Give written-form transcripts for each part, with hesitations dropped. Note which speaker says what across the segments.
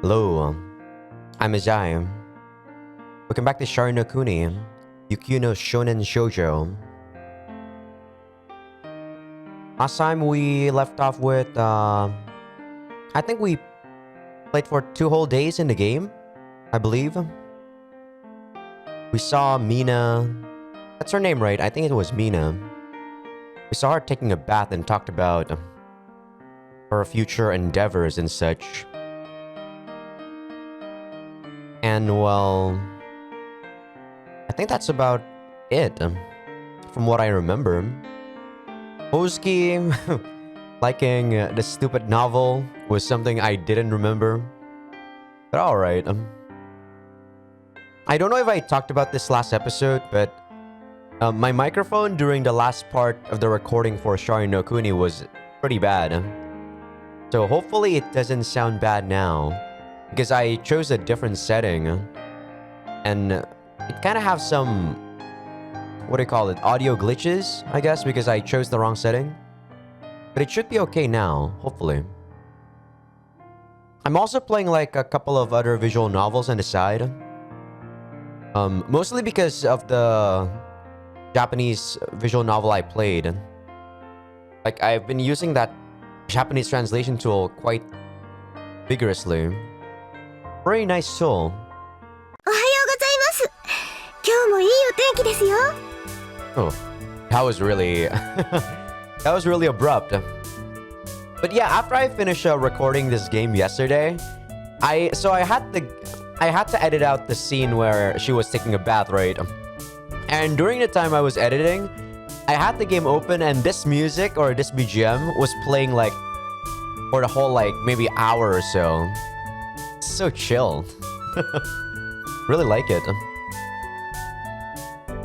Speaker 1: Hello, I'm Azai. Welcome back to Sharin no Kuni, Yukyu no Shounenshoujo. Last time we left off with, I think we played for 2 whole days in the game, I believe. We saw Mina. That's her name, right? I think it was Mina. We saw her taking a bath and talked about her future endeavors and such. And well, I think that's about it, from what I remember. Osuke liking the stupid novel was something I didn't remember. But alright. I don't know if I talked about this last episode, but my microphone during the last part of the recording for Sharin no Kuni was pretty bad. So hopefully it doesn't sound bad now, because I chose a different setting. And it kind of has some, what do you call it, audio glitches, I guess, because I chose the wrong setting. But it should be okay now, hopefully. I'm also playing like a couple of other visual novels on the side. Mostly because of the Japanese visual novel I played. Like, I've been using that Japanese translation tool quite vigorously. Very nice tool. Oh, that was really that was really abrupt. But yeah, after I finished recording this game yesterday, I had to edit out the scene where she was taking a bath, right? And during the time I was editing, I had the game open and this music or this BGM was playing like for the whole like maybe hour or so. It's so chill. Really like it.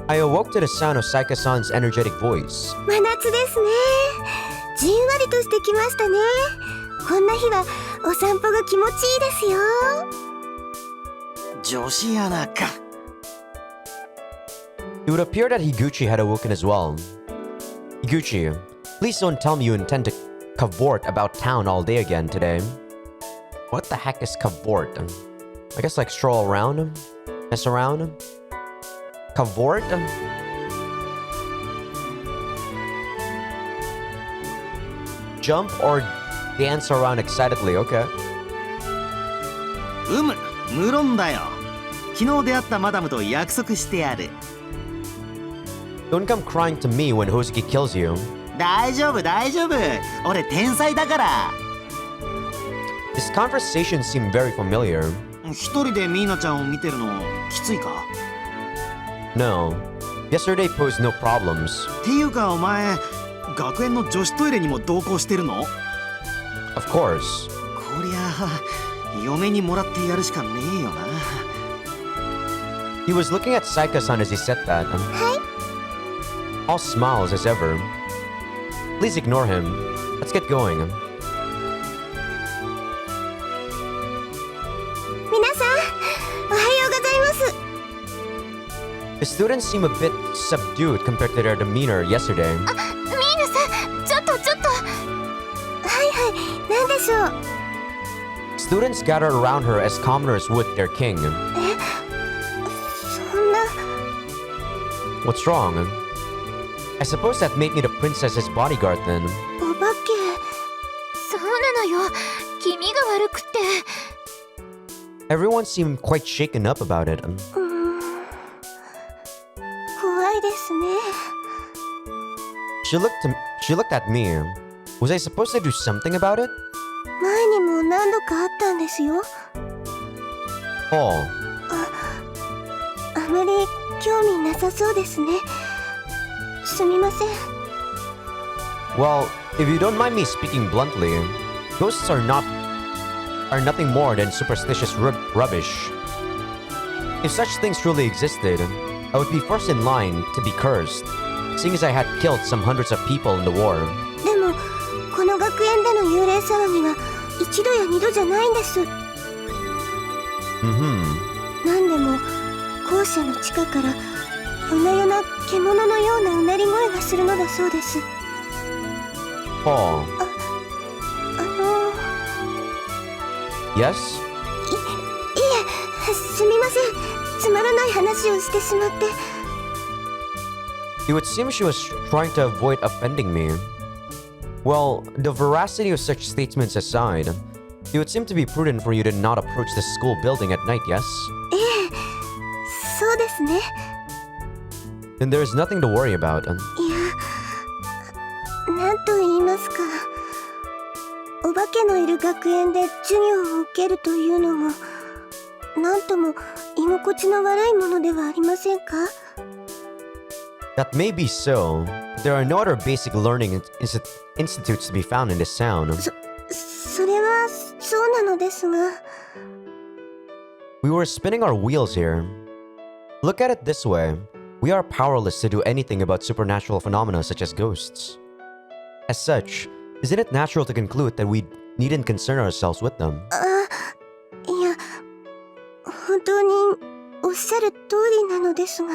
Speaker 1: I awoke to the sound of Saika-san's energetic voice. It would appear that Higuchi had awoken as well. Higuchi, please don't tell me you intend to cavort about town all day again today. What the heck is cavort? I guess like stroll around? Mess around? Cavort? Jump or dance around excitedly, okay. Don't come crying to me when Hosuke kills you. This conversation seemed very familiar. No. Yesterday posed no problems. Of course. He was looking at Saika-san as he said that. All smiles as ever. Please ignore him. Let's get going. The students seem a bit subdued compared to their demeanor yesterday. Students gathered around her as commoners would their king. What's wrong? I suppose that made me the princess's bodyguard then. Everyone seemed quite shaken up about it. She looked at me. Was I supposed to do something about it? Oh. Well, if you don't mind me speaking bluntly, ghosts are nothing more than superstitious rubbish. If such things truly existed, I would be first in line to be cursed, seeing as I had killed some hundreds of people in the war. Oh. Yes?
Speaker 2: え、すみません。つまらない話をしてしまって。
Speaker 1: It would seem she was trying to avoid offending me. Well, the veracity of such statements aside, it would seem to be prudent for you to not approach the school building at night, yes?
Speaker 2: ええ、そうですね。
Speaker 1: Then there is nothing to worry about.
Speaker 2: いや、なんと言いますか。お化けのいる学園で授業を受けるというのも、なんとも居心地の悪いものではありませんか？
Speaker 1: That may be so. There are no other basic learning institutes to be found in this town.
Speaker 2: それはそうなのですが。
Speaker 1: We were spinning our wheels here. Look at it this way. We are powerless to do anything about supernatural phenomena such as ghosts. As such, isn't it natural to conclude that we needn't concern ourselves with them?
Speaker 2: いや、本当におっしゃる通りなのですが。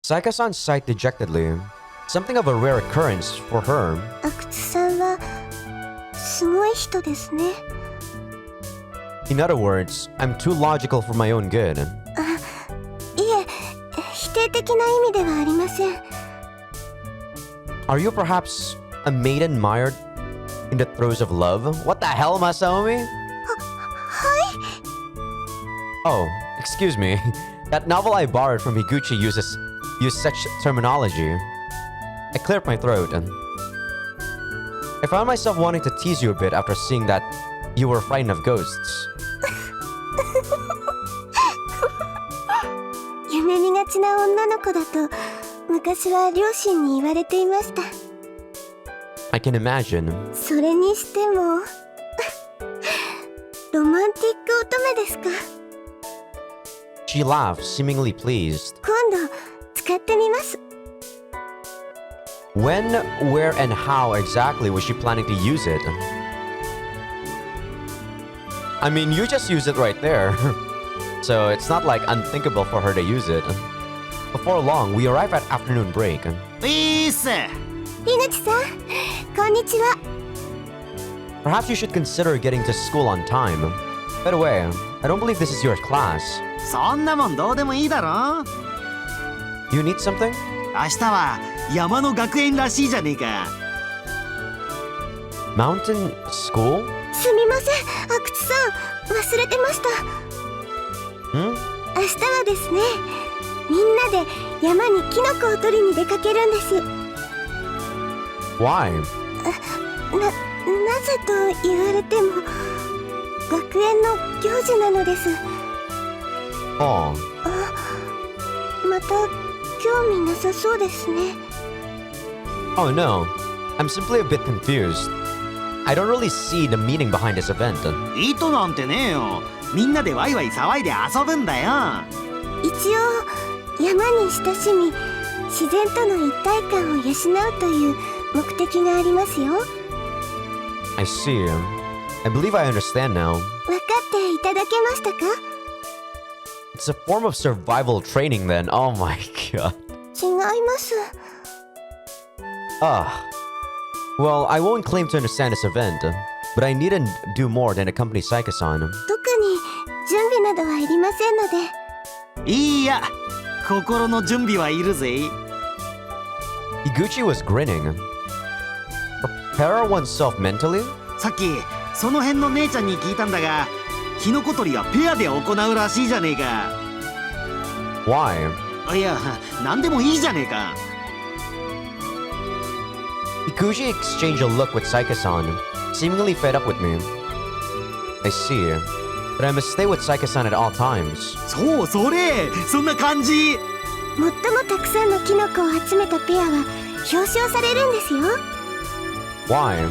Speaker 1: Saika-san sighed dejectedly. Something of a rare occurrence for her.
Speaker 2: 阿久津さんはすごい人ですね。
Speaker 1: In other words, I'm too logical for my own good.
Speaker 2: いえ、否定的な意味ではありません。
Speaker 1: Are you perhaps a maiden mired in the throes of love? What the hell, Masaomi?
Speaker 2: はい。
Speaker 1: Oh, excuse me. That novel I borrowed from Higuchi used such terminology. I cleared my throat. I found myself wanting to tease you a bit after seeing that you were frightened of ghosts.
Speaker 2: 夢見がちな女の子だと昔は両親に言われていました。
Speaker 1: I can imagine.
Speaker 2: それにしてもロマンティック乙女ですか。
Speaker 1: She laughed, seemingly pleased.
Speaker 2: 今度使ってみます。
Speaker 1: When, where, and how exactly was she planning to use it? I mean, you just use it right there. So it's not like unthinkable for her to use it. Before long, we arrive at afternoon break.
Speaker 3: Peace!
Speaker 2: 樋口さん、こんにちは。
Speaker 1: Perhaps you should consider getting to school on time. By the way, I don't believe this is your class.
Speaker 3: そんなもんどうでもいいだろ。
Speaker 1: You need something?
Speaker 3: 明日は山の学園らしいじゃねえか。
Speaker 1: Mountain school?
Speaker 2: すみません、阿久津さん、忘れてました。
Speaker 1: Hmm?
Speaker 2: 明日はですね、みんなで山にキノコを取りに出かけるんです。
Speaker 1: Why?
Speaker 2: なぜと言われても、学園の行事なのです。
Speaker 1: Oh.
Speaker 2: また興味なさそうですね。
Speaker 1: Oh no. I'm simply a bit confused. I don't really see the meaning behind this event.
Speaker 3: 意図なんてねえよ。みんなでワイワイ騒いで遊ぶんだよ。
Speaker 2: 一応山に親しみ、自然との一体感を養うという目的がありますよ。
Speaker 1: I see. I believe I understand now.
Speaker 2: 分かっていただけましたか？
Speaker 1: It's a form of survival training then. Oh my god.
Speaker 2: 違います。
Speaker 1: Ah. Well, I won't claim to understand this event, but I needn't do more than accompany Saika-san.
Speaker 2: 特に準備などはいりませんので。
Speaker 3: いいや、心の準備はいるぜ。
Speaker 1: Higuchi was grinning. Prepare oneself mentally?
Speaker 3: さっきその辺の姉ちゃんに聞いたんだが、キノコ取りはペアで行うらしいじゃねえか。
Speaker 1: Why?
Speaker 3: いや、なんでもいいじゃねえか。
Speaker 1: Higuchi exchanged a look with Saika-san, seemingly fed up with me. I see. But I must stay with Saika-san at all times.
Speaker 3: そう、そんな感じ。
Speaker 2: 最もたくさんのキノコを集めたペアは表彰されるんですよ。
Speaker 1: Why?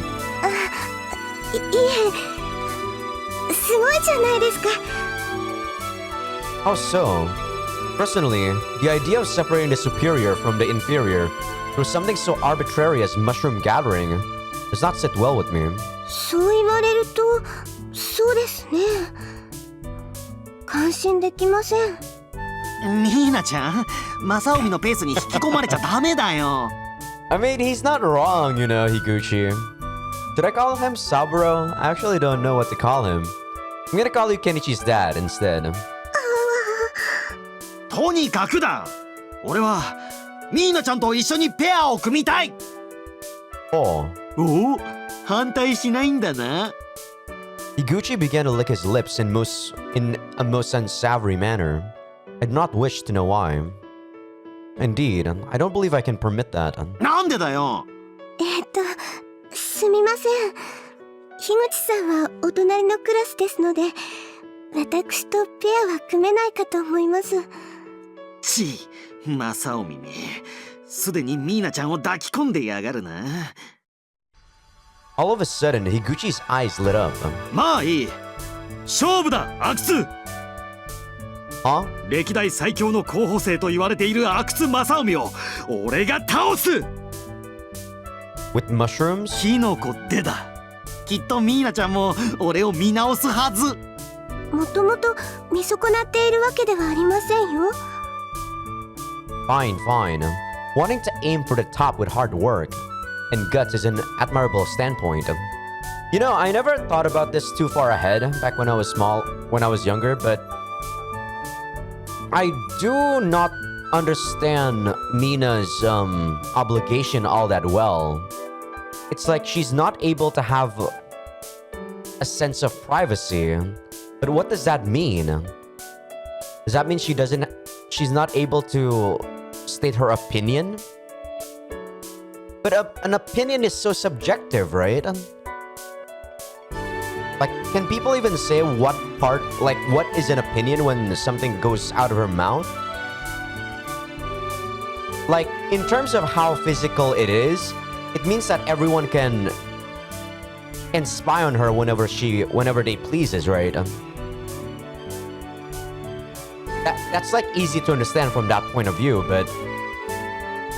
Speaker 2: いえ、すごいじゃないですか。
Speaker 1: How so? Personally, the idea of separating the superior from the inferior through something so arbitrary as mushroom gathering does not sit well with me.
Speaker 2: そう言われると、そうですね。感心できません。
Speaker 3: ニーナちゃん、マサオミのペースに引き込まれちゃダメだよ。
Speaker 1: I mean, he's not wrong, you know, Higuchi. Should I call him Saburo? I actually don't know what to call him. I'm gonna call you Kenichi's dad instead.
Speaker 3: とにかくだ。俺はミーナちゃんと一緒にペアを組みたい。
Speaker 1: Oh.
Speaker 3: おお、反対しないんだな。
Speaker 1: Higuchi began to lick his lips in a most unsavory manner. I do not wish to know why. Indeed, I don't believe I can permit that.
Speaker 3: なんでだよ。
Speaker 2: すみません。樋口さんはお隣のクラスですので、私とペアは組めないかと思います。
Speaker 3: マサオミめ、すでにミーナちゃんを抱き込んでやがるな。
Speaker 1: All of a sudden, Higuchi's eyes lit up.
Speaker 3: まあいい。勝負だ、阿久津。
Speaker 1: Huh?
Speaker 3: 歴代最強の候補生と言われている阿久津正臣を俺が倒す。
Speaker 1: With mushrooms?
Speaker 3: キノコでだ。きっとミーナちゃんも俺を見直すはず。
Speaker 2: もともと見損なっているわけではありませんよ。
Speaker 1: Fine, fine. Wanting to aim for the top with hard work and guts is an admirable standpoint. You know, I never thought about this too far ahead back when I was younger, but I do not understand Mina's obligation all that well. It's like she's not able to have a sense of privacy. But what does that mean? Does that mean she's not able to state her opinion? But an opinion is so subjective, right? Like, can people even say what is an opinion when something goes out of her mouth? Like, in terms of how physical it is, it means that everyone can spy on her whenever they pleases, right? That's like easy to understand from that point of view, but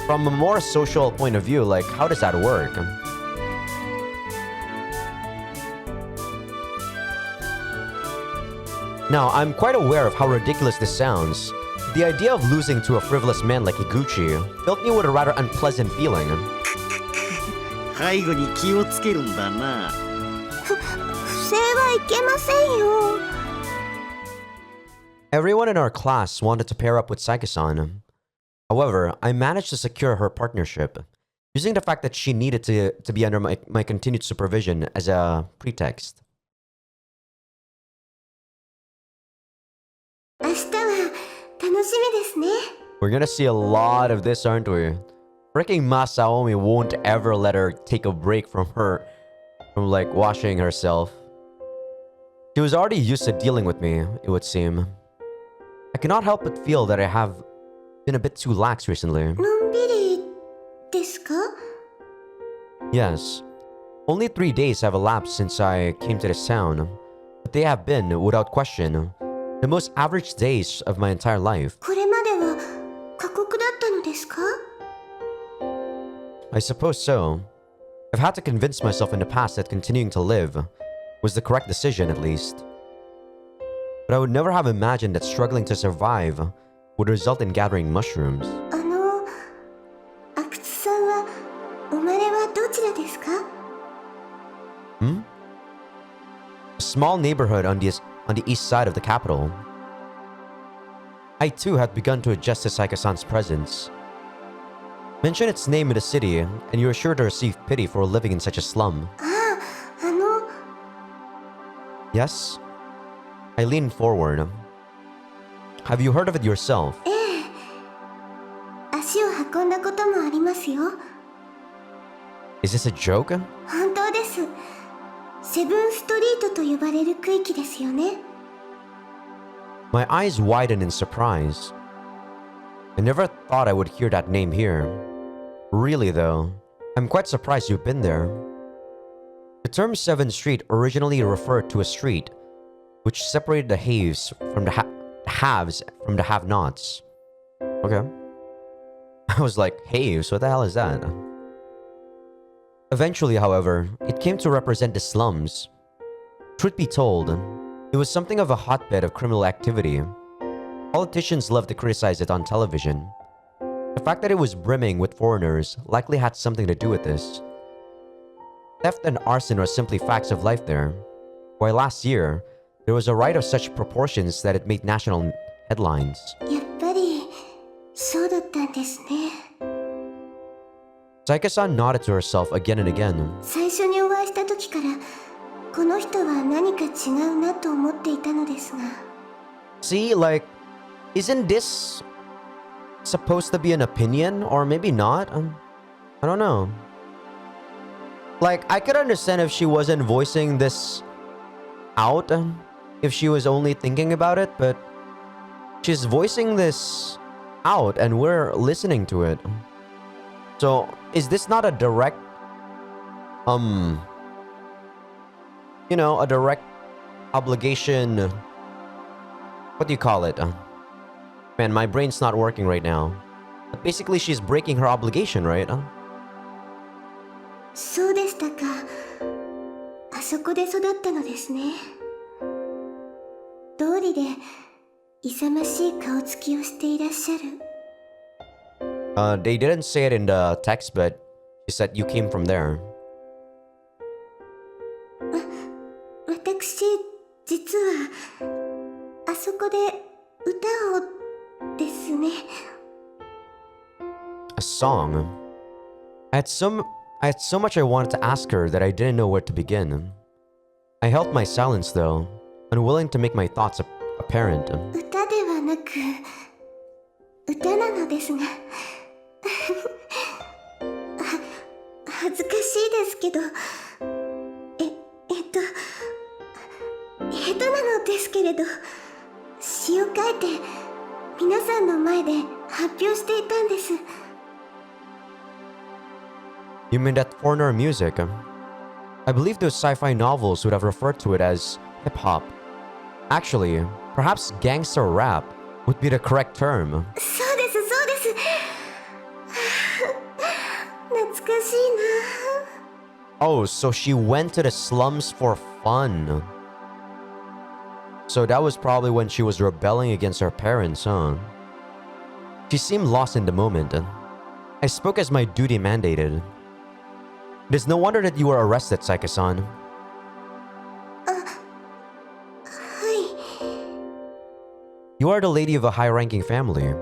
Speaker 1: from a more social point of view, like, how does that work? Now, I'm quite aware of how ridiculous this sounds. The idea of losing to a frivolous man like Higuchi filled me with a rather unpleasant feeling.
Speaker 3: 背後に気をつけるんだな。
Speaker 2: 不正はいけませんよ。
Speaker 1: Everyone in our class wanted to pair up with Saika-san. However, I managed to secure her partnership, using the fact that she needed to be under my continued supervision as a pretext.
Speaker 2: 明日は楽しみですね。
Speaker 1: We're gonna see a lot of this, aren't we? Freaking Masaomi won't ever let her take a break from like washing herself. She was already used to dealing with me, it would seem. I cannot help but feel that I have been a bit too lax recently.
Speaker 2: のんびりですか？
Speaker 1: Yes. Only 3 days have elapsed since I came to this town, but they have been, without question, the most average days of my entire life.
Speaker 2: これまでは過酷だったのですか？
Speaker 1: I suppose so. I've had to convince myself in the past that continuing to live was the correct decision, at least. But I would never have imagined that struggling to survive would result in gathering mushrooms.
Speaker 2: 阿久津さんは生まれはどちらですか？
Speaker 1: Hmm? A small neighborhood on the east side of the capital. I too had begun to adjust to Saika-san's presence. Mention its name in the city, and you are sure to receive pity for living in such a slum.
Speaker 2: ああ、
Speaker 1: Yes? I leaned forward. Have you heard of it yourself?
Speaker 2: ええ。足を運んだこともありますよ。
Speaker 1: Is this a joke?
Speaker 2: 本当です。セブンストリートと呼ばれる区域ですよね。
Speaker 1: My eyes widened in surprise. I never thought I would hear that name here. Really though, I'm quite surprised you've been there. The term 7th Street originally referred to a street which separated the haves from the haves from the have-nots. Okay. I was like, haves? What the hell is that? Eventually, however, it came to represent the slums. Truth be told, it was something of a hotbed of criminal activity. Politicians loved to criticize it on television. The fact that it was brimming with foreigners likely had something to do with this. Theft and arson are simply facts of life there. While last year, There was a ride of such proportions that it made national headlines.
Speaker 2: やっぱりそうだったんですね。
Speaker 1: Saika-san nodded to herself again and again.
Speaker 2: 最初にお会いした時からこの人は何か違うなと思っていたのですが。
Speaker 1: See, like, isn't this supposed to be an opinion? Or maybe not? I don't know. Like, I could understand if she wasn't voicing this out, if she was only thinking about it, but she's voicing this out and we're listening to it. So, is this not a direct, you know, a direct obligation? What do you call it? Man, my brain's not working right now. But basically, she's breaking her obligation, right?
Speaker 2: そうでしたか。あそこで育ったのですね。通りで勇ましい顔つきをしていらっしゃる。
Speaker 1: They didn't say it in the text, but she said you came from there.
Speaker 2: 私、実はあそこで歌をですね。
Speaker 1: A song. I had so much I wanted to ask her that I didn't know where to begin. I held my silence though, unwilling to make my thoughts apparent.
Speaker 2: 歌ではなく歌なのですが恥ずかしいですけど下手なのですけれど詩を書いて皆さんの前で発表していたんです。
Speaker 1: You mean that foreigner music? I believe those sci-fi novels would have referred to it as hip-hop. Actually, perhaps gangster rap would be the correct term.
Speaker 2: そうですそうです懐かしいな。
Speaker 1: Oh, so she went to the slums for fun. So that was probably when she was rebelling against her parents, huh? She seemed lost in the moment. I spoke as my duty mandated. It is no wonder that you were arrested, Saika-san.
Speaker 2: はい。
Speaker 1: You are the lady of a high-ranking family.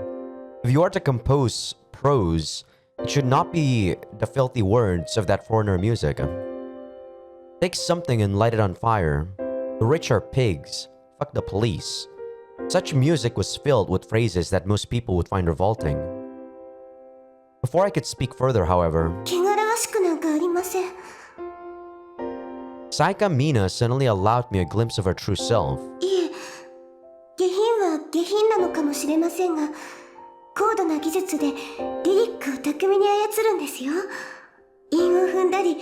Speaker 1: If you are to compose prose, it should not be the filthy words of that foreigner music. Take something and light it on fire. The rich are pigs. Fuck the police. Such music was filled with phrases that most people would find revolting. Before I could speak further, however,
Speaker 2: 汚らわしくなんかありません。
Speaker 1: Saika Mina suddenly allowed me a glimpse of her true self.
Speaker 2: いえ、下品は下品なのかもしれませんが、高度な技術でリリックを巧みに操るんですよ。韻を踏んだり、言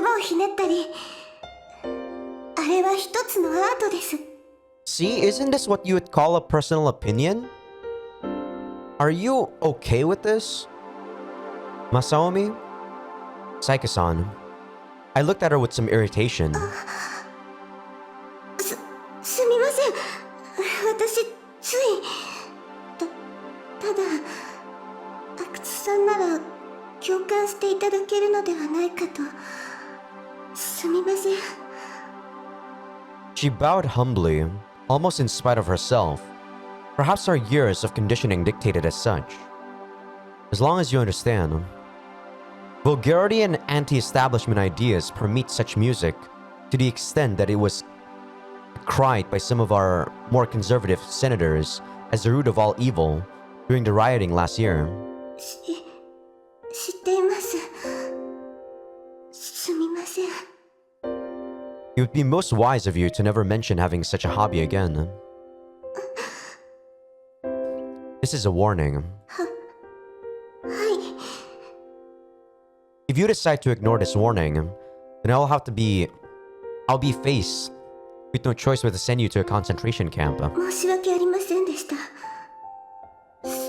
Speaker 2: 葉をひねったり。あれは一つのアートです。
Speaker 1: See, isn't this what you would call a personal opinion? Are you okay with this? Masaomi? Saika-san. I looked at her with some irritation.
Speaker 2: すみません。私、つい。ただ、阿久津さんなら共感していただけるのではないかと。すみません。
Speaker 1: She bowed humbly, almost in spite of herself. Perhaps our years of conditioning dictated as such. As long as you understand, vulgarity and anti-establishment ideas permeate such music to the extent that it was cried by some of our more conservative senators as the root of all evil during the rioting last year.
Speaker 2: 知っています。すみません。
Speaker 1: It would be most wise of you to never mention having such a hobby again. This is a warning.
Speaker 2: はい。
Speaker 1: If you decide to ignore this warning, then I'll be faced with no choice but to send you to a concentration camp.
Speaker 2: 申し訳ありませんでした。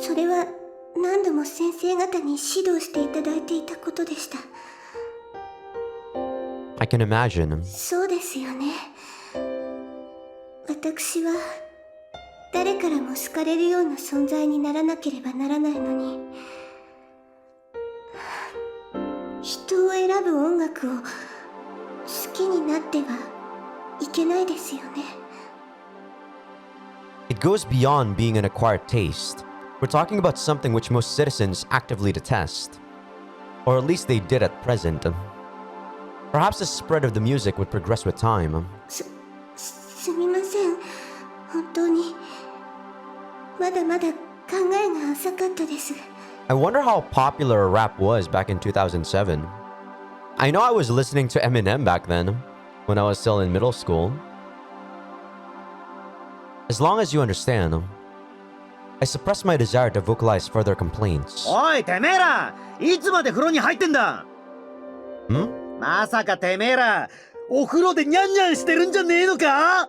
Speaker 2: それは何度も先生方に指導していただいていたことでした。
Speaker 1: I can imagine.
Speaker 2: そうですよね。私は誰からも好かれるような存在にならなければならないのに、人を選ぶ音楽を好きになってはいけないですよね。
Speaker 1: It goes beyond being an acquired taste. We're talking about something which most citizens actively detest. Or at least they did at present. Perhaps the spread of the music would progress with time.
Speaker 2: すみません。本当に。まだまだ考えが浅かったです。
Speaker 1: I wonder how popular rap was back in 2007. I know I was listening to Eminem back then, when I was still in middle school. As long as you understand, I suppress my desire to vocalize further complaints.
Speaker 3: おいてめえら、いつまで風呂に入ってんだ。まさかてめえら、お風呂でニャンニャンしてるんじゃねえのか。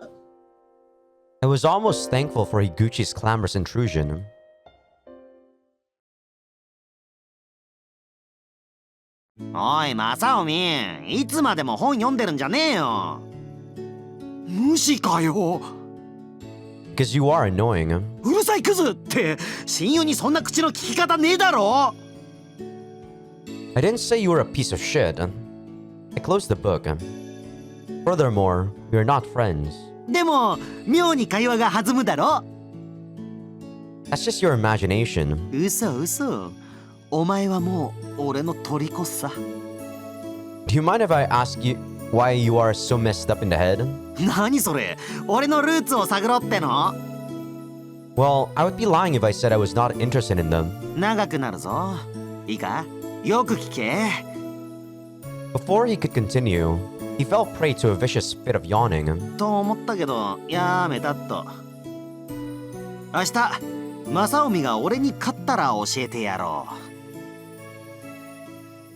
Speaker 1: I was almost thankful for Higuchi's clamorous intrusion.
Speaker 3: おい正臣、いつまでも本読んでるんじゃねえよ。無視かよ。
Speaker 1: Because you are annoying.
Speaker 3: うるさいクズって親友にそんな口の利き方ねえだろ。
Speaker 1: I didn't say you were a piece of shit. I closed the book. Furthermore, we are not friends.
Speaker 3: でも妙に会話が弾むだろ。
Speaker 1: That's just your imagination.
Speaker 3: 嘘。お前はもう俺の虜さ。
Speaker 1: Do you mind if I ask you why you are so messed up in the head?
Speaker 3: 何それ、俺のルーツを探ろうっての。
Speaker 1: Well, I would be lying if I said I was not interested in them.
Speaker 3: 長くなるぞ。いいか、よく聞け。
Speaker 1: Before he could continue, he fell prey to a vicious fit of yawning.
Speaker 3: と思ったけどやめたっと。明日正臣が俺に勝ったら教えてやろう。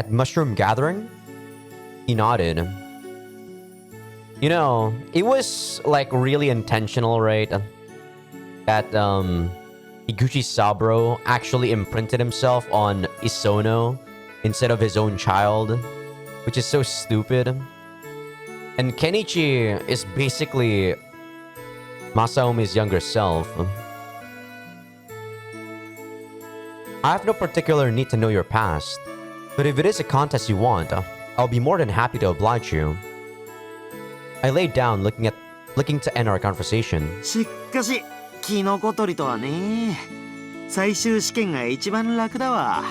Speaker 1: At mushroom gathering? He nodded. You know, it was like really intentional, right? That Higuchi Saburo actually imprinted himself on Isono instead of his own child, which is so stupid. And Kenichi is basically Masaomi's younger self. I have no particular need to know your past, but if it is a contest you want, I'll be more than happy to oblige you. I laid down, looking to end our conversation.
Speaker 3: しかしキノコ取りとはね。最終試験が一番楽だわ。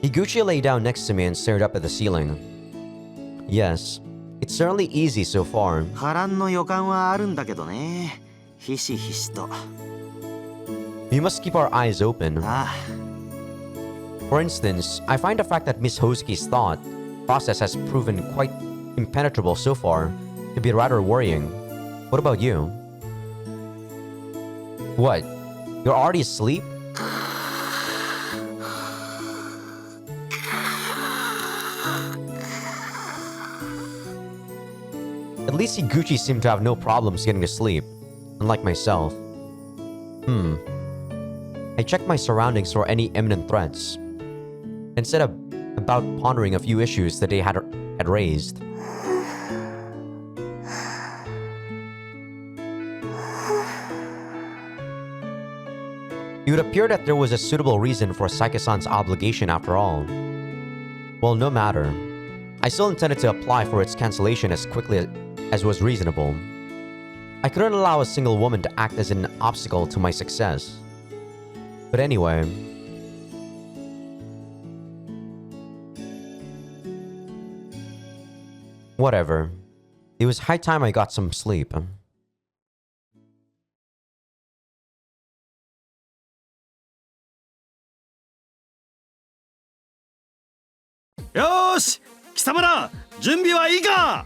Speaker 1: Higuchi lay down next to me and stared up at the ceiling. Yes, it's certainly easy so far.
Speaker 3: 波乱の予感はあるんだけどね。ひしひしと。
Speaker 1: We must keep our eyes open.
Speaker 3: ああ。
Speaker 1: For instance, I find the fact that Miss Hosuke's thought process has proven quite impenetrable so far to be rather worrying. What about you? What? You're already asleep? At least Higuchi seemed to have no problems getting to sleep, unlike myself. I checked my surroundings for any imminent threats, instead of about pondering a few issues that they had raised. It would appear that there was a suitable reason for Saike-san's obligation after all. Well, no matter. I still intended to apply for its cancellation as quickly as was reasonable. I couldn't allow a single woman to act as an obstacle to my success. But anyway... Whatever. It was high time I got some sleep.
Speaker 3: よーし、貴様ら準備はいいか。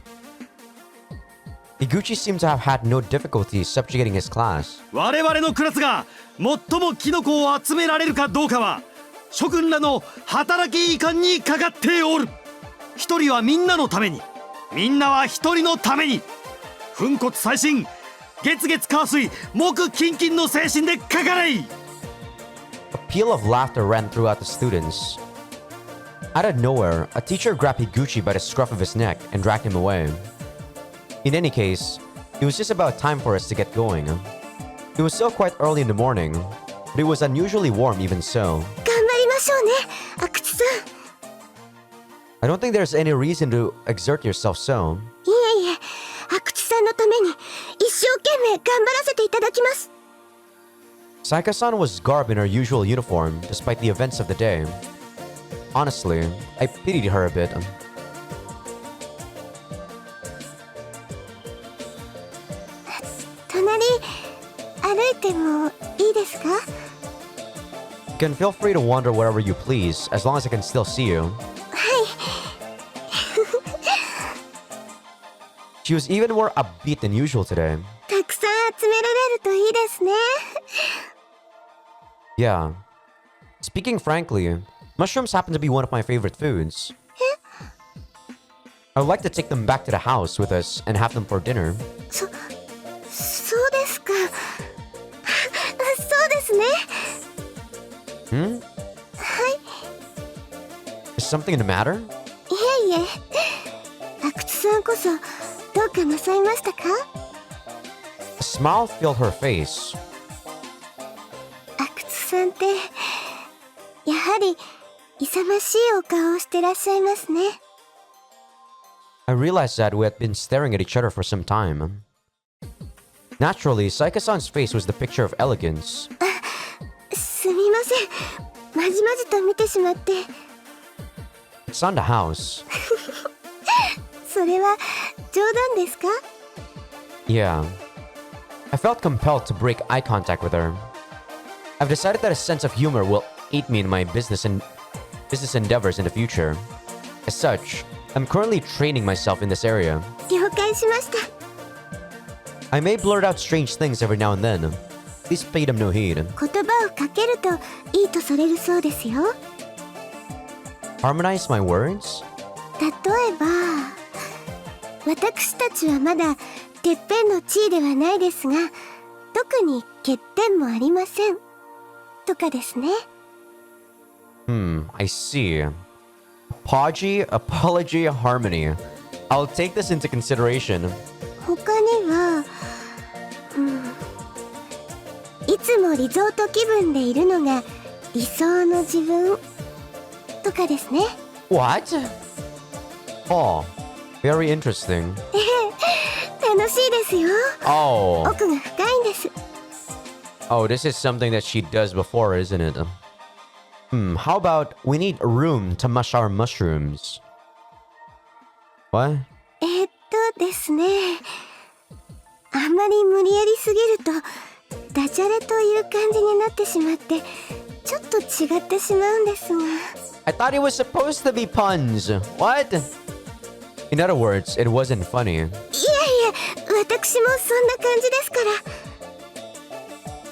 Speaker 1: Higuchi seemed to have had no difficulty subjugating his class.
Speaker 3: 我々のクラスが最もキノコを集められるかどうかは諸君らの働きいかんにかかっておる。一人はみんなのために、みんなは一人のために。粉骨砕身、月月火水、木金金の精神でかかれい。
Speaker 1: A peal of laughter ran throughout the students. Out of nowhere, a teacher grabbed Higuchi by the scruff of his neck and dragged him away. In any case, it was just about time for us to get going. It was still quite early in the morning, but it was unusually warm even so.
Speaker 2: 頑張りましょうね、阿久津さん。
Speaker 1: I don't think there's any reason to exert yourself so.
Speaker 2: いえいえ、阿久津さんのために一生懸命頑張らせていただきます。
Speaker 1: Saika-san was garbed in her usual uniform despite the events of the day. Honestly, I pitied her a bit.
Speaker 2: 隣歩いてもいいですか？
Speaker 1: You can feel free to wander wherever you please, as long as I can still see you.
Speaker 2: はい。
Speaker 1: She was even more upbeat than usual today.
Speaker 2: たくさん集められるといいですね。
Speaker 1: Yeah. Speaking frankly, mushrooms happen to be one of my favorite foods. I would like to take them back to the house with us and have them for dinner.
Speaker 2: そうですか。そうですね。
Speaker 1: Hmm?
Speaker 2: はい。
Speaker 1: Is something the matter?
Speaker 2: いえいえ。阿久津さんこそどうかなさいましたか？
Speaker 1: A smile filled her face.
Speaker 2: 阿久津さんってやはり勇ましいお顔をしてらっしゃいますね。
Speaker 1: I realized that we had been staring at each other for some time. Naturally, Saika-san's face was the picture of elegance.
Speaker 2: すみません。まじまじと見てしまって。
Speaker 1: It's on the house.
Speaker 2: それは冗談ですか？
Speaker 1: Yeah. I felt compelled to break eye contact with her. I've decided that a sense of humor will aid me in my business endeavors in the future. As such, I'm currently training myself in this area.
Speaker 2: 了解しました。
Speaker 1: I may blurt out strange things every now and then. Please pay them no heed.
Speaker 2: 言葉をかけるといいとされるそうですよ。
Speaker 1: Harmonize my words?
Speaker 2: 例えば、私たちはまだてっぺんの地位ではないですが、特に欠点もありません。とかですね。
Speaker 1: I see. Apology, harmony. I'll take this into consideration.
Speaker 2: 他には、いつもリゾート気分でいるのが理想の自分とかですね。
Speaker 1: What? Oh, very interesting.
Speaker 2: 楽しいですよ。
Speaker 1: Oh.
Speaker 2: 奥が深いんです。
Speaker 1: Oh, this is something that she does before, isn't it? How about we need a room to mush our mushrooms? What?
Speaker 2: ですね。あんまり無理やりすぎるとダジャレという感じになってしまってちょっと違ってしまうんですが。
Speaker 1: I thought it was supposed to be puns. What? In other words, it wasn't funny.
Speaker 2: いやいや、私もそんな感じですから。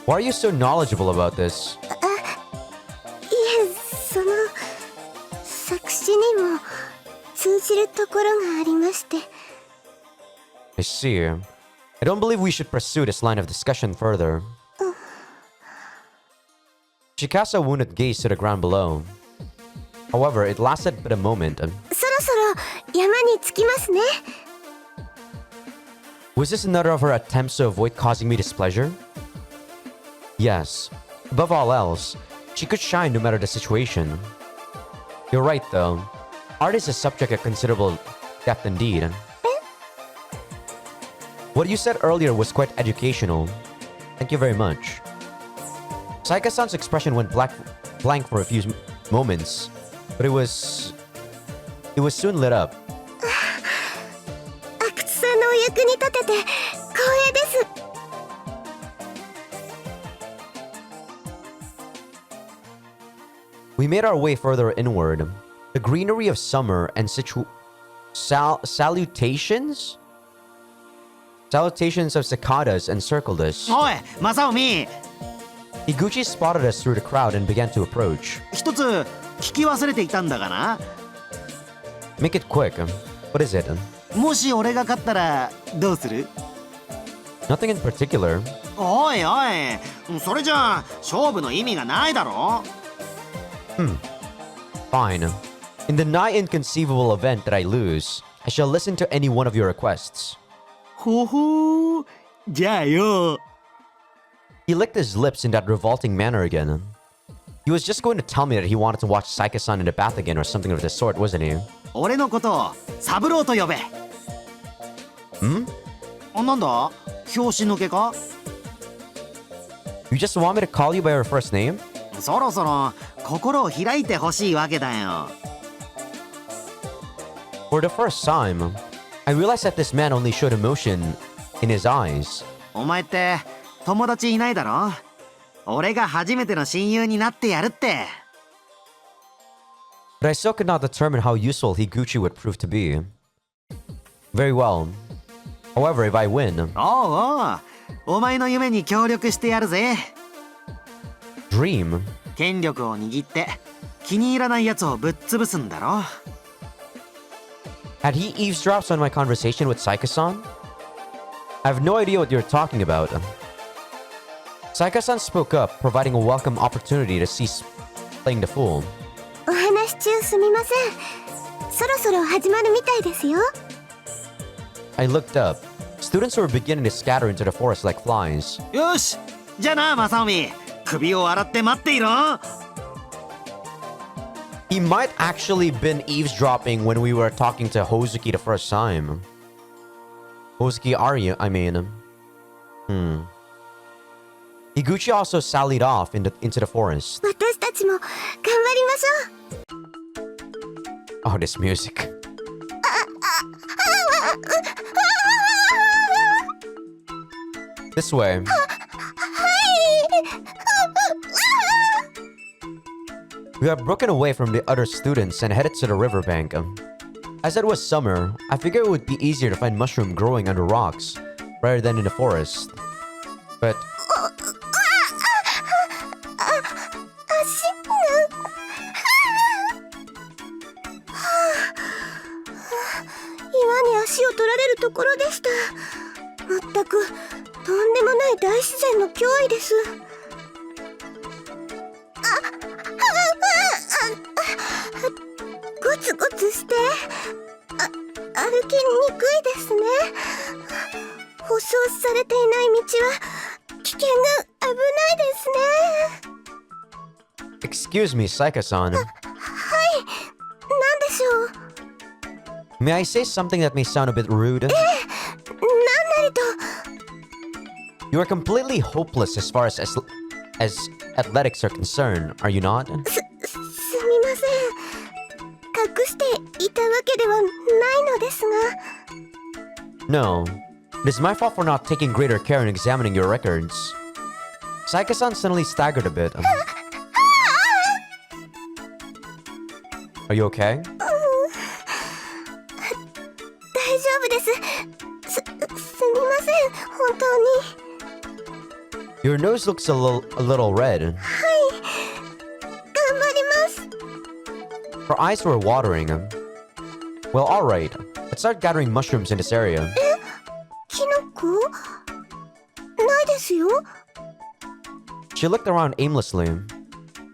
Speaker 1: Why are you so knowledgeable about this?
Speaker 2: いえ、その作詞にも通じるところがありまして。
Speaker 1: I see. I don't believe we should pursue this line of discussion further. She cast a wounded gaze to the ground below. However, it lasted but a moment.
Speaker 2: そろそろ山に着きますね。
Speaker 1: Was this another of her attempts to avoid causing me displeasure? Yes. Above all else, she could shine no matter the situation. You're right, though. Art is a subject of considerable depth indeed. What you said earlier was quite educational. Thank you very much. Saika-san's expression went blank for a few moments, but it was soon lit up.
Speaker 2: 阿久津さんのお役に立てて光栄です。
Speaker 1: We made our way further inward. The greenery of summer and salutations? Salutations of cicadas encircled us.
Speaker 3: おい正臣、
Speaker 1: Higuchi spotted us through the crowd and began to approach.
Speaker 3: 一つ聞き忘れていたんだがな。
Speaker 1: Make it quick. What is it?
Speaker 3: もし俺が勝ったらどうする？
Speaker 1: Nothing in particular.
Speaker 3: おいおい、それじゃあ勝負の意味がないだろ。
Speaker 1: Fine. In the nigh inconceivable event that I lose, I shall listen to any one of your requests.
Speaker 3: ほほー、じゃあよ。
Speaker 1: He licked his lips in that revolting manner again. He was just going to tell me that he wanted to watch Saika-san in the bath again or something of the sort, wasn't he?
Speaker 3: 俺のことをサブローと呼べ。なんだ？
Speaker 4: 拍子抜けか？
Speaker 1: You just want me to call you by your first name?
Speaker 4: そろそろ心を開いてほしいわけだよ。
Speaker 1: For the first time, I realized that this man only showed emotion in his eyes.
Speaker 4: お前って友達いないだろ？俺が初めての親友になってやるって。
Speaker 1: But I still could not determine how useful Higuchi would prove to be. Very well. However, if I win...
Speaker 4: おうおう、お前の夢に協力してやるぜ。
Speaker 1: Dream?
Speaker 4: 権力を握って気に入らないやつをぶっ潰すんだろ。
Speaker 1: Had he eavesdropped on my conversation with Saika-san? I have no idea what you're talking about. Saika-san spoke up, providing a welcome opportunity to cease playing the fool.
Speaker 2: お話中すみません。そろそろ始まるみたいですよ。
Speaker 1: I looked up. Students were beginning to scatter into the forest like flies.
Speaker 4: よし、じゃあな、マサオミ、首を洗って待っていろ。
Speaker 1: He might actually been eavesdropping when we were talking to Hozuki the first time. Hozuki Arya, I mean. Higuchi also sallied off into the forest.
Speaker 2: 私たちも頑張りましょう。
Speaker 1: Oh, this music. This way. We have broken away from the other students and headed to the riverbank. As it was summer, I figured it would be easier to find mushroom growing under rocks rather than in the forest. But
Speaker 2: 岩に足を取られるところでした。まったくとんでもない大自然の脅威です。ゴツゴツして歩きにくいですね。舗装されていない道は危険が危ないですね。
Speaker 1: excuse me, Saika-san.
Speaker 2: はい、なんでしょう。
Speaker 1: May I say something that may sound a bit rude?
Speaker 2: なんなりと。
Speaker 1: You are completely hopeless as far as athletics are concerned, are you not?
Speaker 2: すみません。隠していたわけではないのですが。
Speaker 1: No. It is my fault for not taking greater care in examining your records. Saika-san suddenly staggered a bit. Are you okay?
Speaker 2: 大丈夫です。すみません、本当に。
Speaker 1: Your nose looks a little red.
Speaker 2: 頑張ります。
Speaker 1: Her eyes were watering. Well, alright. Let's start gathering mushrooms in this area.
Speaker 2: キノコ？ないですよ。
Speaker 1: She looked around aimlessly.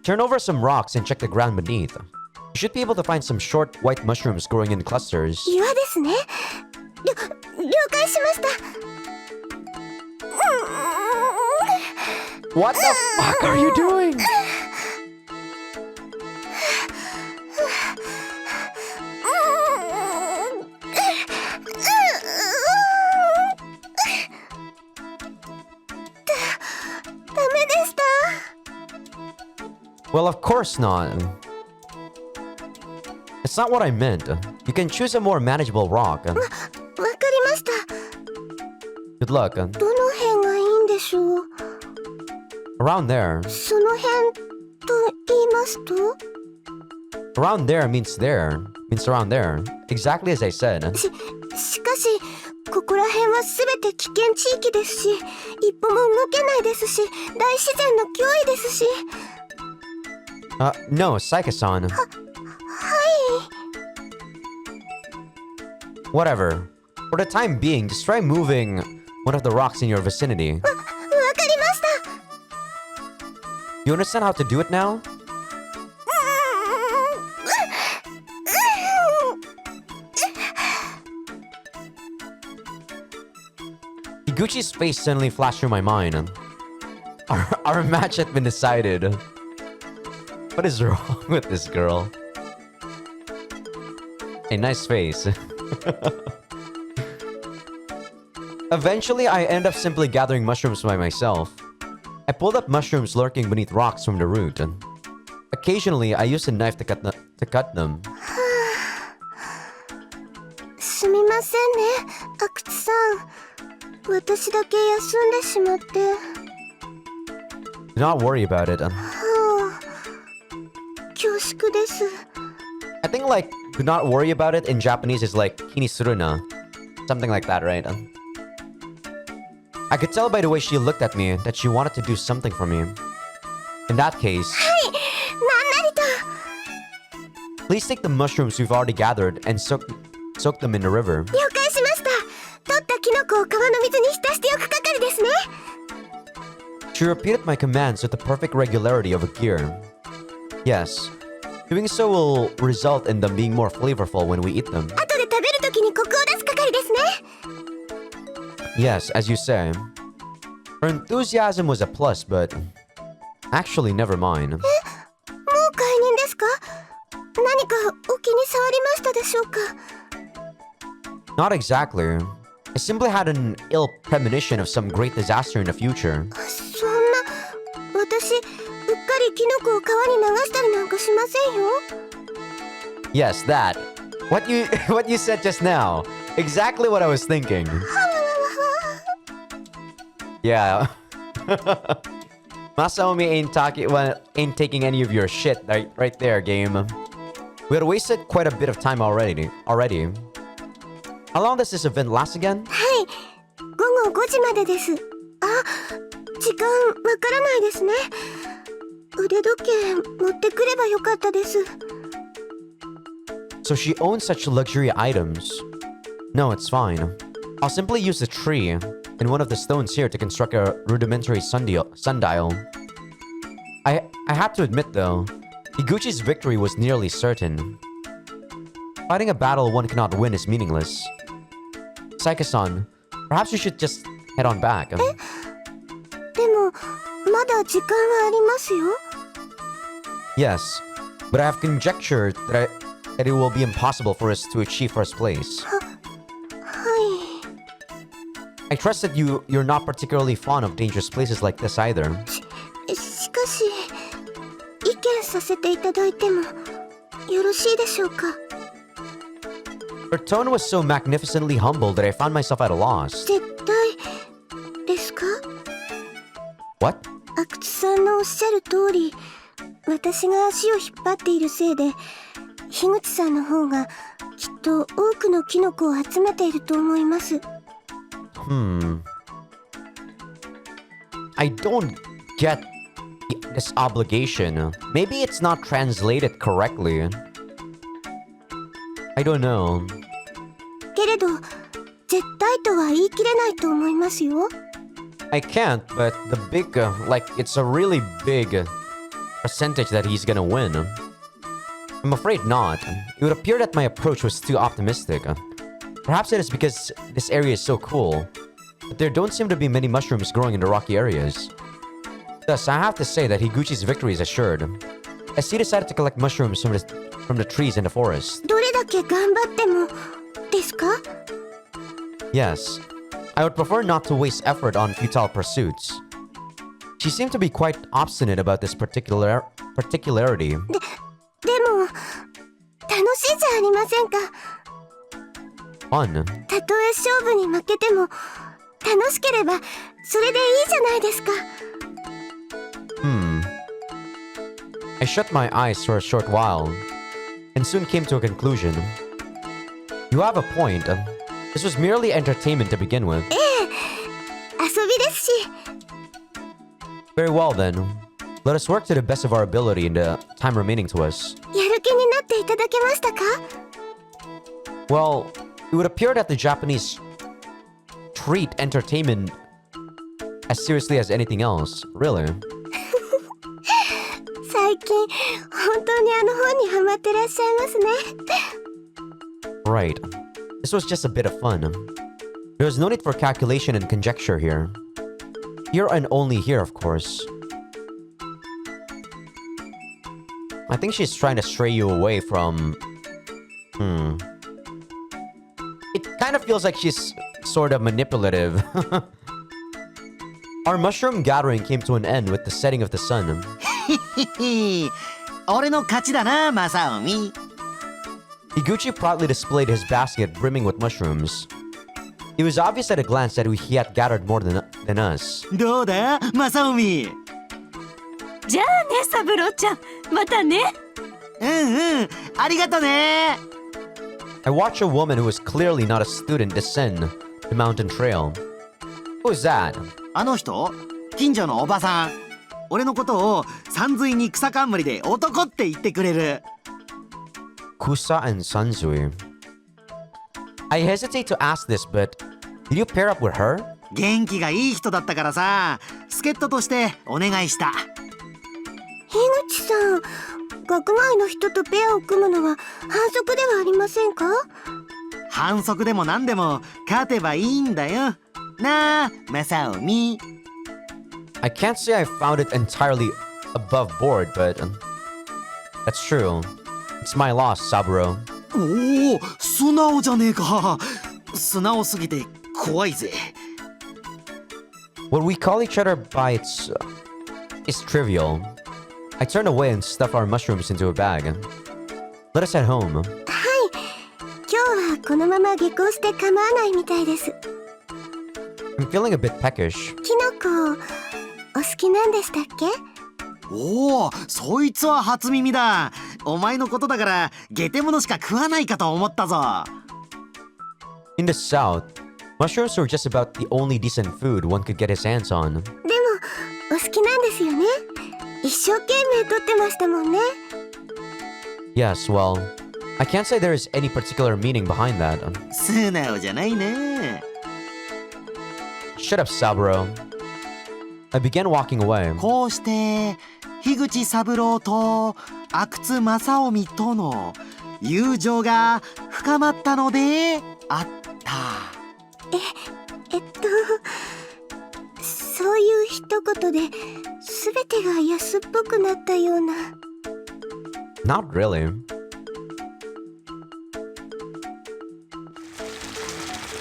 Speaker 1: Turn over some rocks and check the ground beneath. You should be able to find some short white mushrooms growing in clusters.
Speaker 2: 岩ですね。了解しました。
Speaker 1: What the fuck are you doing?
Speaker 2: ダメでした。
Speaker 1: Well, of course not. It's not what I meant. You can choose a more manageable rock.
Speaker 2: わかりました。
Speaker 1: Good luck.
Speaker 2: どの辺がいいんでしょう。
Speaker 1: Around there.
Speaker 2: その辺と言いますと？
Speaker 1: Around there means there. Means around there. Exactly as I said.
Speaker 2: しかしここら辺は全て危険地域ですし、一歩も動けないですし、大自然の脅威ですし。
Speaker 1: No, Saika-san.
Speaker 2: はい。
Speaker 1: Whatever. For the time being, just try moving one of the rocks in your vicinity.
Speaker 2: わかりました。
Speaker 1: You understand how to do it now? Higuchi's face suddenly flashed through my mind. Our match had been decided. What is wrong with this girl? A nice face. Eventually, I end up simply gathering mushrooms by myself. I pulled up mushrooms lurking beneath rocks from the root. Occasionally, I use a knife to cut them.
Speaker 2: すみませんね、阿久津さん。私だけ休んでしまって。
Speaker 1: Do not worry about it.
Speaker 2: はあ、恐縮です。
Speaker 1: I think like, do not worry about it in Japanese is like, kinisuruna. Something like that, right? I could tell by the way she looked at me that she wanted to do something for me. In that case,
Speaker 2: はい、なんなりと。
Speaker 1: please take the mushrooms we've already gathered and soak them in the river.
Speaker 2: 了解しました。取ったキノコを川の水に浸しておく係ですね。
Speaker 1: She repeated my commands with the perfect regularity of a gear. Yes, doing so will result in them being more flavorful when we eat them.
Speaker 2: 後で食べるときにコクを出す係ですね。
Speaker 1: Yes, as you say. Her enthusiasm was a plus, but actually, never mind.
Speaker 2: もう解任ですか？何かお気に障りましたでしょうか？
Speaker 1: Not exactly. I simply had an ill premonition of some great disaster in the future.
Speaker 2: そんな、私うっかりキノコを川に流したりなんかしませんよ。
Speaker 1: Yes, that. What you said just now. Exactly what I was thinking. Yeah. Masaomi ain't taking any of your shit right there, game. We had wasted quite a bit of time already. How long does this event last again?
Speaker 2: はい、午後5時までです。あ、時間わからないですね。腕時計持ってくればよかったです。
Speaker 1: So she owns such luxury items. No, it's fine. I'll simply use the tree and one of the stones here to construct a rudimentary sundial. I have to admit though, Higuchi's victory was nearly certain. Fighting a battle one cannot win is meaningless. Saika-san, perhaps you should just head on back.
Speaker 2: でも、まだ時間はありますよ。
Speaker 1: Yes, but I have conjectured that it will be impossible for us to achieve first place.
Speaker 2: はい。
Speaker 1: I trust that you're not particularly fond of dangerous places like this either.
Speaker 2: しかし、意見させていただいてもよろしいでしょうか？
Speaker 1: Her tone was so magnificently humble that I found myself at a loss.
Speaker 2: 絶対ですか？
Speaker 1: What?
Speaker 2: 阿久津さんのおっしゃる通り、私が足を引っ張っているせいで、樋口さんの方がきっと多くのキノコを集めていると思います。
Speaker 1: I don't get this obligation. Maybe it's not translated correctly. I don't know.
Speaker 2: けれど、絶対とは言い切れないと思いますよ。
Speaker 1: I can't, but the big, it's a really big percentage that he's gonna win. I'm afraid not. It would appear that my approach was too optimistic. Perhaps it is because this area is so cool, but there don't seem to be many mushrooms growing in the rocky areas. Thus, I have to say that Higuchi's victory is assured, as he decided to collect mushrooms from the trees in the forest.
Speaker 2: どれだけ頑張ってもですか？
Speaker 1: Yes, I would prefer not to waste effort on futile pursuits. She seemed to be quite obstinate about this particularity.
Speaker 2: でも、楽しいじゃありませんか。
Speaker 1: Fun.
Speaker 2: たとえ勝負に負けても、楽しければそれでいいじゃないですか。
Speaker 1: I shut my eyes for a short while, and soon came to a conclusion. You have a point. This was merely entertainment to begin with.
Speaker 2: 遊びですし。
Speaker 1: Very well then. Let us work to the best of our ability in the time remaining to us.
Speaker 2: やる気になっていただけましたか？
Speaker 1: Well, it would appear that the Japanese treat entertainment as seriously as anything else. Really?
Speaker 2: 最近本当にあの本にハマってらっしゃいますね。
Speaker 1: Right. This was just a bit of fun. There was no need for calculation and conjecture here. Here and only here, of course. I think she's trying to stray you away from... It kind of feels like she's sort of manipulative. Our mushroom gathering came to an end with the setting of the sun.
Speaker 4: 俺の勝ちだな、マサオミ。
Speaker 1: Higuchi proudly displayed his basket brimming with mushrooms. It was obvious at a glance that he had gathered more than us.
Speaker 4: どうだ、マサオミ。
Speaker 5: じゃあね、サブローちゃん。またね。
Speaker 4: うん、ありがとね。
Speaker 1: I watched a woman who was clearly not a student descend the mountain trail. Who was that?
Speaker 4: あの人、近所のおばさん。俺のことを山水に草冠で男って言ってくれる。
Speaker 1: Kusa and Sanzui. I hesitate to ask this, but did you pair up with her?
Speaker 4: 元気がいい人だったからさ、助っ人としてお願いした。
Speaker 2: 樋口さん、学外の人とペアを組むのは反則ではありませんか？
Speaker 4: 反則でも何でも勝てばいいんだよ。なあ、マサオミ。
Speaker 1: I can't say I found it entirely above board, but that's true. It's my loss, Saburo.
Speaker 4: おお、素直じゃねえか。素直すぎて怖いぜ。
Speaker 1: What we call each other by is trivial. I turned away and stuffed our mushrooms into a bag. Let us head home.
Speaker 2: はい、今日はこのまま下校して構わないみたいです。
Speaker 1: I'm feeling a bit peckish.
Speaker 2: キノコ、お好きなんでしたっけ？
Speaker 4: おお、そいつは初耳だ。お前のことだからゲテモノしか食わないかと思ったぞ。
Speaker 1: In the south, mushrooms were just about the only decent food one could get his hands on.
Speaker 2: でもお好きなんですよね。一生懸命取ってましたもんね。
Speaker 1: Yes, well, I can't say there is any particular meaning behind that.
Speaker 4: 素直じゃないね。
Speaker 1: Shut up, Saburo. I began walking away.
Speaker 4: こうして樋口三郎と阿久津正臣との友情が深まったのであった。
Speaker 2: そういう一言で全てが安っぽくなったような。
Speaker 1: Not really.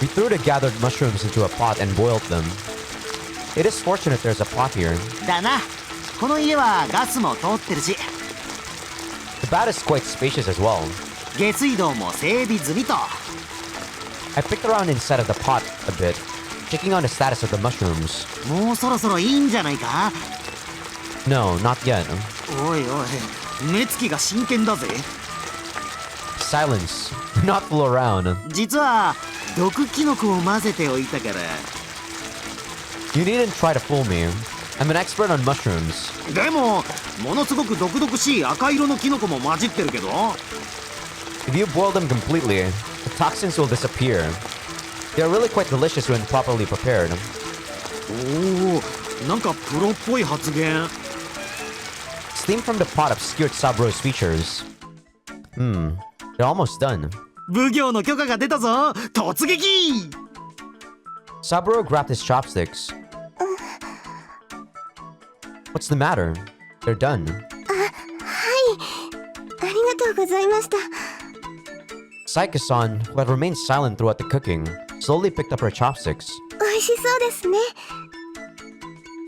Speaker 1: We threw the gathered mushrooms into a pot and boiled them. It is fortunate there's a pot here.
Speaker 4: だな。この家はガスも通ってるし、
Speaker 1: The bat is quite spacious as well.
Speaker 4: 下水道も整備済みと。
Speaker 1: I picked around inside of the pot a bit, checking on the status of the mushrooms.
Speaker 4: もうそろそろいいんじゃないか。
Speaker 1: No, not yet.
Speaker 4: おいおい、目つきが真剣だぜ。
Speaker 1: Silence. Do not fool around.
Speaker 4: 実は毒キノコを混ぜておいたから。
Speaker 1: You needn't try to fool me. I'm an expert on mushrooms.
Speaker 4: でもものすごく毒々しい赤色のキノコも混じってるけど。
Speaker 1: If you boil them completely, the toxins will disappear. They are really quite delicious when properly prepared.
Speaker 4: おお、なんかプロっぽい発言。
Speaker 1: Steam from the pot obscured Sabro's features. They're almost done.
Speaker 4: 奉行の許可が出たぞ。突撃。
Speaker 1: Saburo grabbed his chopsticks. What's the matter? They're done.
Speaker 2: ありがとうございました。
Speaker 1: Saika-san, who had remained silent throughout the cooking, slowly picked up her chopsticks.
Speaker 2: 美味しそうですね。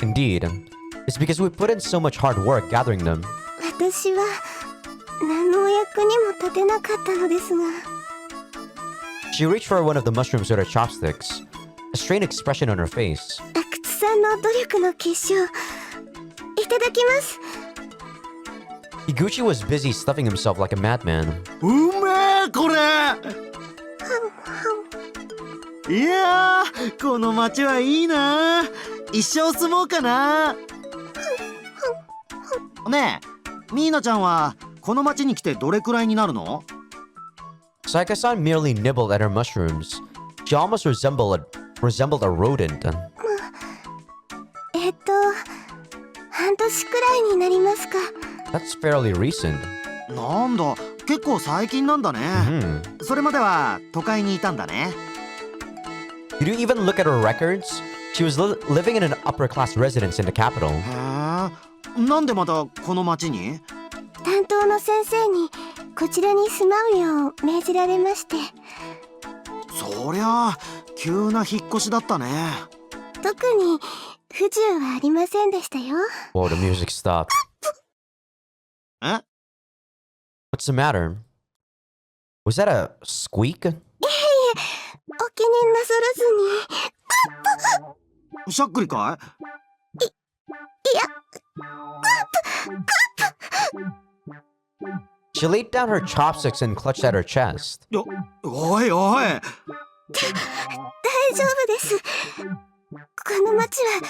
Speaker 1: Indeed, it's because we put in so much hard work gathering them.
Speaker 2: 私は何のお役にも立てなかったのですが。
Speaker 1: She reached for one of the mushrooms with her chopsticks, a strained expression on her face.
Speaker 2: 阿久津さんの努力の結晶、いただきます。
Speaker 1: Higuchi was busy stuffing himself like a madman.
Speaker 4: うめえこれ。いやー、この街はいいな。一生住もうかな。ねえ、ミーナちゃんはこの街に来てどれくらいになるの？
Speaker 1: Saika-san merely nibbled at her mushrooms. She almost resembled a rodent.
Speaker 2: 半年くらいになりますか。
Speaker 1: That's fairly recent.
Speaker 4: なんだ、結構最近なんだね。それまでは都会にいたんだね。
Speaker 1: Did you even look at her records? She was living in an upper-class residence in the capital.
Speaker 4: へえ、なんでまたこの町に？
Speaker 2: 担当の先生にこちらに住まうよう命じられまして。
Speaker 4: そりゃあ急な引っ越しだったね。
Speaker 2: 特に不自由はありませんでしたよ。
Speaker 1: Whoa, the music stopped.
Speaker 4: え
Speaker 1: What's the matter? Was that a squeak?
Speaker 2: お気になさらずに。
Speaker 4: しゃっくりかい？
Speaker 2: いや、
Speaker 1: She laid down her chopsticks and clutched at her chest.
Speaker 4: おいおい。
Speaker 2: 大丈夫です。この街は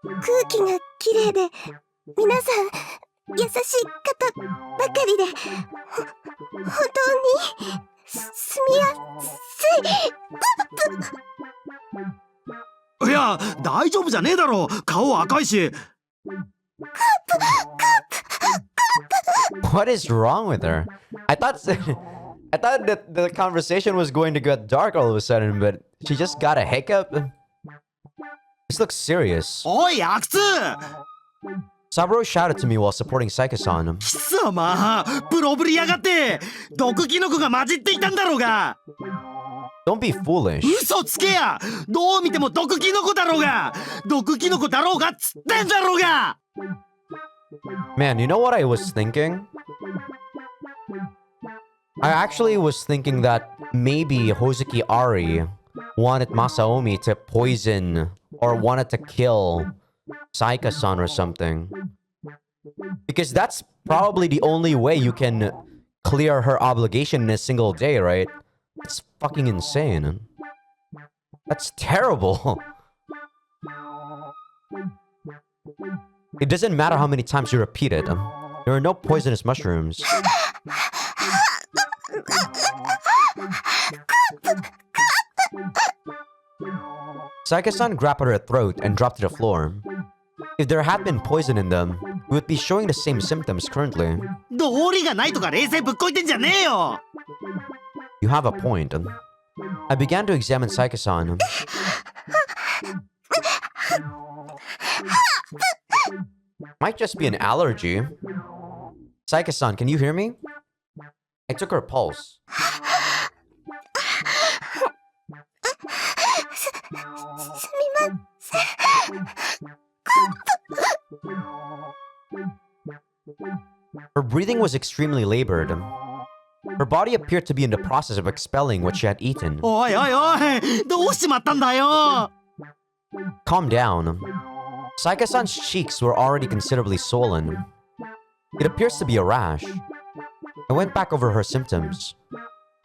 Speaker 2: 空気がきれいで、皆さん優しい方ばかりで、本当に住みやすい。
Speaker 3: いや大丈夫じゃねえだろ、顔赤いし。
Speaker 1: What is wrong with her? I thought that the conversation was going to get dark all of a sudden, but she just got a hiccup. This looks serious.
Speaker 3: おい阿久津、
Speaker 1: Saburo shouted to me while supporting Saika-san.
Speaker 3: 貴様プロぶりやがって。毒キノコが混じっていたんだろうが。
Speaker 1: Don't be foolish.
Speaker 3: 嘘つけや。どう見ても毒キノコだろうが。毒キノコだろうがっつってんだろうが。
Speaker 1: Man, you know what I was thinking? I actually was thinking that maybe Hozuki Ari wanted Masaomi to poison or wanted to kill Saika-san or something. Because that's probably the only way you can clear her obligation in a single day, right? That's fucking insane. That's terrible. It doesn't matter how many times you repeat it. There are no poisonous mushrooms. Saika-san grabbed at her throat and dropped to the floor. If there had been poison in them, we would be showing the same symptoms currently.
Speaker 3: 道理がないとか冷静ぶっこいてんじゃねえよ。
Speaker 1: You have a point. I began to examine Saika-san. Might just be an allergy. Saika-san, can you hear me? I took her pulse. Her breathing was extremely labored. Her body appeared to be in the process of expelling what she had eaten.
Speaker 3: おいおいおい、どうしちまったんだよ。
Speaker 1: Calm down. Saika-san's cheeks were already considerably swollen. It appears to be a rash. I went back over her symptoms.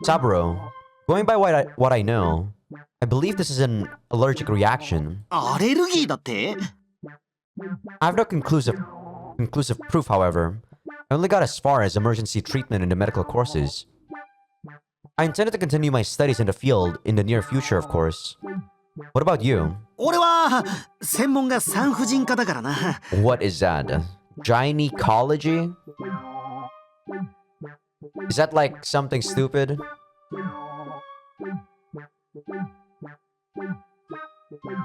Speaker 1: Saburo, going by what I know, I believe this is an allergic reaction.
Speaker 3: アレルギーだって？
Speaker 1: I have no conclusive proof, however. I only got as far as emergency treatment in the medical courses. I intended to continue my studies in the field in the near future, of course. What about you?
Speaker 3: 俺は専門が産婦人科だからな。
Speaker 1: What is that? Gynecology? Is that like something stupid?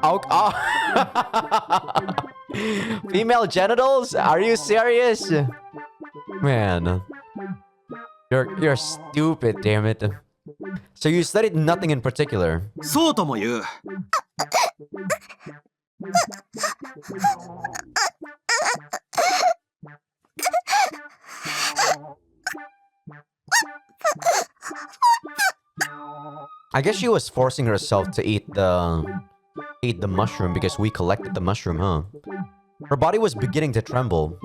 Speaker 1: Oh, female genitals? Are you serious? Man. You're stupid, damn it. So you studied nothing in particular.
Speaker 3: そうとも言う。
Speaker 1: I guess she was forcing herself to eat the mushroom because we collected the mushroom, huh? Her body was beginning to tremble.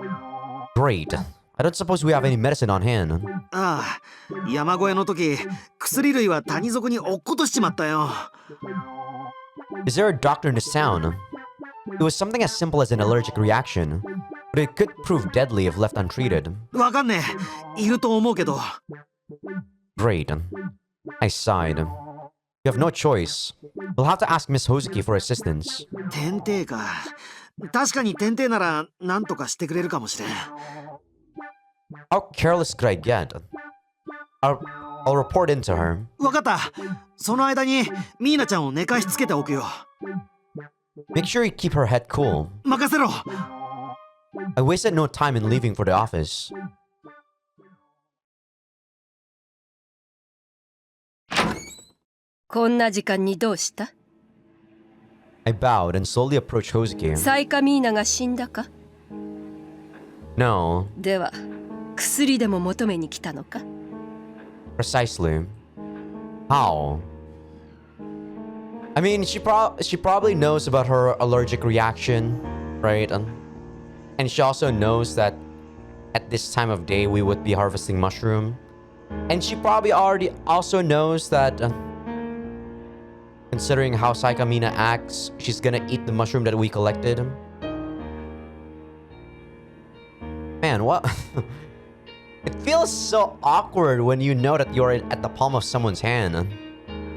Speaker 1: Great. I don't suppose we have any medicine on hand.
Speaker 3: ああ、山越えの時、薬類は谷底に落っことしちまったよ。
Speaker 1: Is there a doctor in this town? It was something as simple as an allergic reaction, but it could prove deadly if left untreated.
Speaker 3: わかんねえ。いると思うけど。
Speaker 1: Great. I sighed. You have no choice. We'll have to ask Miss Hozuki for assistance.
Speaker 3: 点々か。確かに点々なら何とかしてくれるかもしれん。
Speaker 1: How careless could I get? I'll report into her.
Speaker 3: わかった。その間にミーナちゃんを寝かしつけておくよ。
Speaker 1: Make sure you keep her head cool.
Speaker 3: 任せろ。
Speaker 1: I wasted no time in leaving for the office.
Speaker 5: こんな時間にどうした？
Speaker 1: I bowed and slowly approached Hozuki.
Speaker 5: サイカミーナが死んだか？
Speaker 1: No,
Speaker 5: では薬でも求めに来たのか？
Speaker 1: precisely. How? I mean, she probably knows about her allergic reaction, right? And she also knows that at this time of day we would be harvesting mushroom. And she probably already also knows that considering how Saikamina acts, she's gonna eat the mushroom that we collected. Man, what? It feels so awkward when you know that you're at the palm of someone's hand.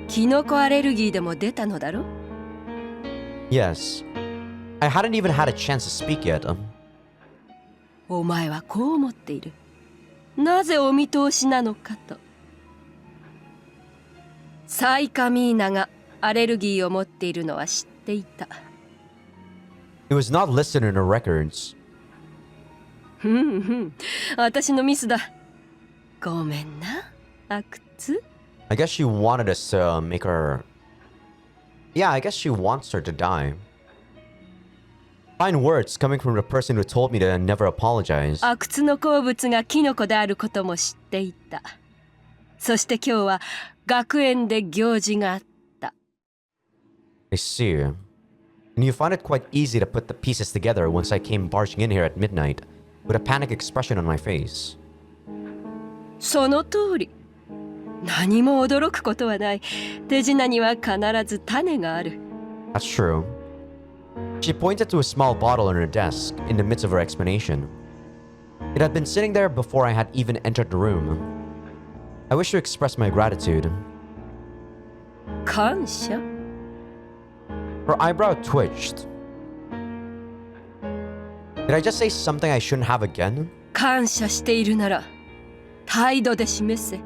Speaker 5: キノコアレルギーでも出たのだろ？
Speaker 1: Yes. I hadn't even had a chance to speak yet.
Speaker 5: お前はこう思っている。なぜお見通しなのかと。サイカミーナがアレルギーを持っているのは知っていた。
Speaker 1: It was not listed in her records.
Speaker 5: 私のミスだ。ごめんな、阿久津。
Speaker 1: I guess she wanted us to make her... Yeah, I guess she wants her to die. Fine words coming from the person who told me to never apologize.
Speaker 5: 阿久津の好物がキノコであることも知っていた。そして今日は学園で行事があった。
Speaker 1: I see. And you found it quite easy to put the pieces together once I came barging in here at midnight, with a panic expression on my face.
Speaker 5: その通り。何も驚くことはない。手品には必ず種がある。
Speaker 1: That's true. She pointed to a small bottle on her desk in the midst of her explanation. It had been sitting there before I had even entered the room. I wish to express my gratitude.
Speaker 5: 感謝？
Speaker 1: Her eyebrow twitched. Did I just say something I shouldn't have again?
Speaker 5: 感謝しているなら態度で示せ。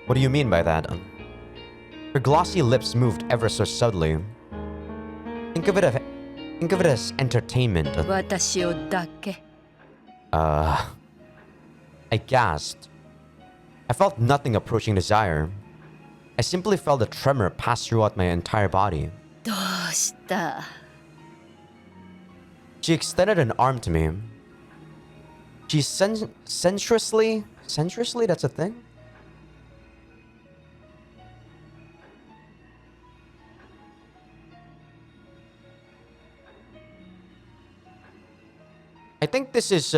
Speaker 1: What do you mean by that? Her glossy lips moved ever so subtly. Think of it as entertainment.
Speaker 5: 私をだけ。
Speaker 1: I gasped. I felt nothing approaching desire. I simply felt a tremor pass throughout my entire body.
Speaker 5: どうした？
Speaker 1: She extended an arm to me. She sensuously... Sensuously? That's a thing? I think this is,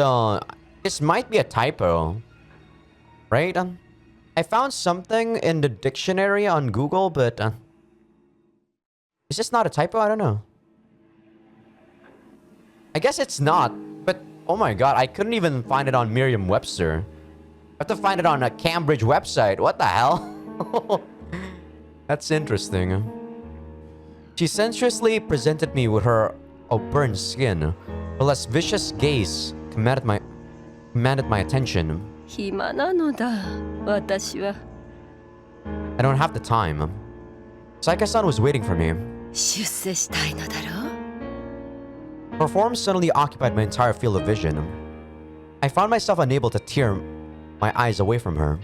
Speaker 1: this might be a typo. Right? I found something in the dictionary on Google, but, is this not a typo? I don't know. I guess it's not, but, oh my god, I couldn't even find it on Merriam-Webster. I have to find it on a Cambridge website. What the hell? That's interesting. She sensuously presented me with her burned skin. Her lascivious gaze commanded my attention.
Speaker 5: 暇なのだ、私は。
Speaker 1: I don't have the time. Saika-san was waiting for me.
Speaker 5: 出世したいのだろう？
Speaker 1: Her form suddenly occupied my entire field of vision. I found myself unable to tear my eyes away from her.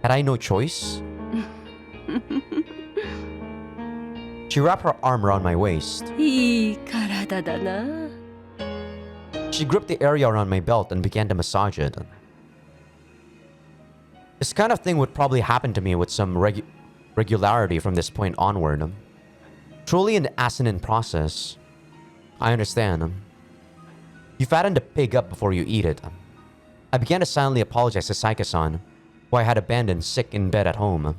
Speaker 1: Had I no choice? She wrapped her arm around my waist.
Speaker 5: いい体だな。
Speaker 1: She gripped the area around my belt and began to massage it. This kind of thing would probably happen to me with some regularity from this point onward. Truly an asinine process. I understand. You fatten the pig up before you eat it. I began to silently apologize to Saika-san, who I had abandoned sick in bed at home.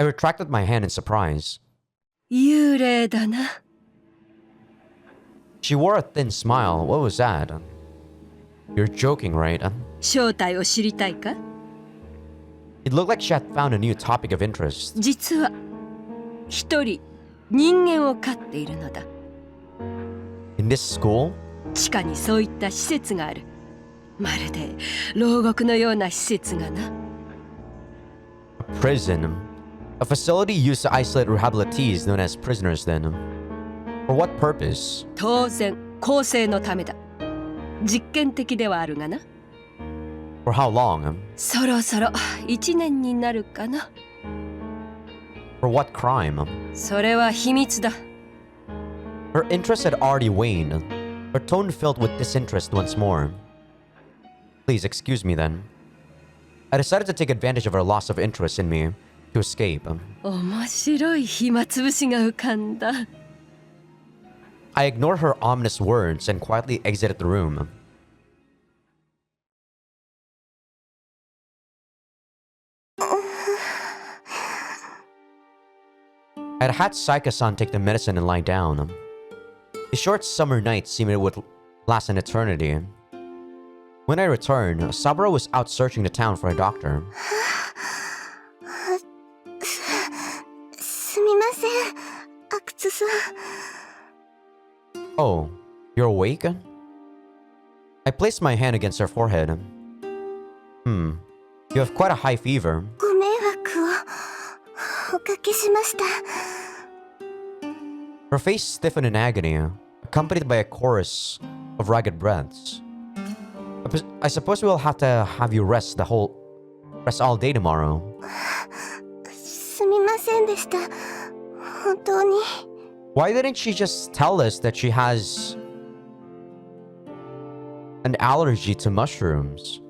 Speaker 1: I retracted my hand in surprise.
Speaker 5: 幽霊だな。
Speaker 1: She wore a thin smile. What was that? You're joking, right?
Speaker 5: 正体を知りたいか？
Speaker 1: It looked like she had found a new topic of interest.
Speaker 5: 実は一人人間を飼っているのだ。
Speaker 1: In this school?
Speaker 5: 地下にそういった施設がある。まるで牢獄のような施設がな。
Speaker 1: A prison. A facility used to isolate rehabilitees known as prisoners then. For what purpose?
Speaker 5: 当然更生のためだ。実験的ではあるがな。
Speaker 1: For how long?
Speaker 5: そろそろ1年になるかな。
Speaker 1: For what crime?
Speaker 5: それは秘密だ。
Speaker 1: Her interest had already waned, her tone filled with disinterest once more. Please excuse me then. I decided to take advantage of her loss of interest in me to escape.
Speaker 5: 面白い暇つぶしが浮かんだ。
Speaker 1: I ignored her ominous words and quietly exited the room. I had had Saika-san take the medicine and lie down. The short summer night seemed it would last an eternity. When I returned, Saburo was out searching the town for a doctor.
Speaker 2: すみません、阿久津さん。
Speaker 1: Oh, you're awake? I placed my hand against her forehead. You have quite a high fever.
Speaker 2: ご迷惑をおかけしました。
Speaker 1: Her face stiffened in agony, accompanied by a chorus of ragged breaths. I suppose we'll have to have you rest all day tomorrow.
Speaker 2: すみませんでした。本当に。
Speaker 1: Why didn't she just tell us that she has an allergy to mushrooms?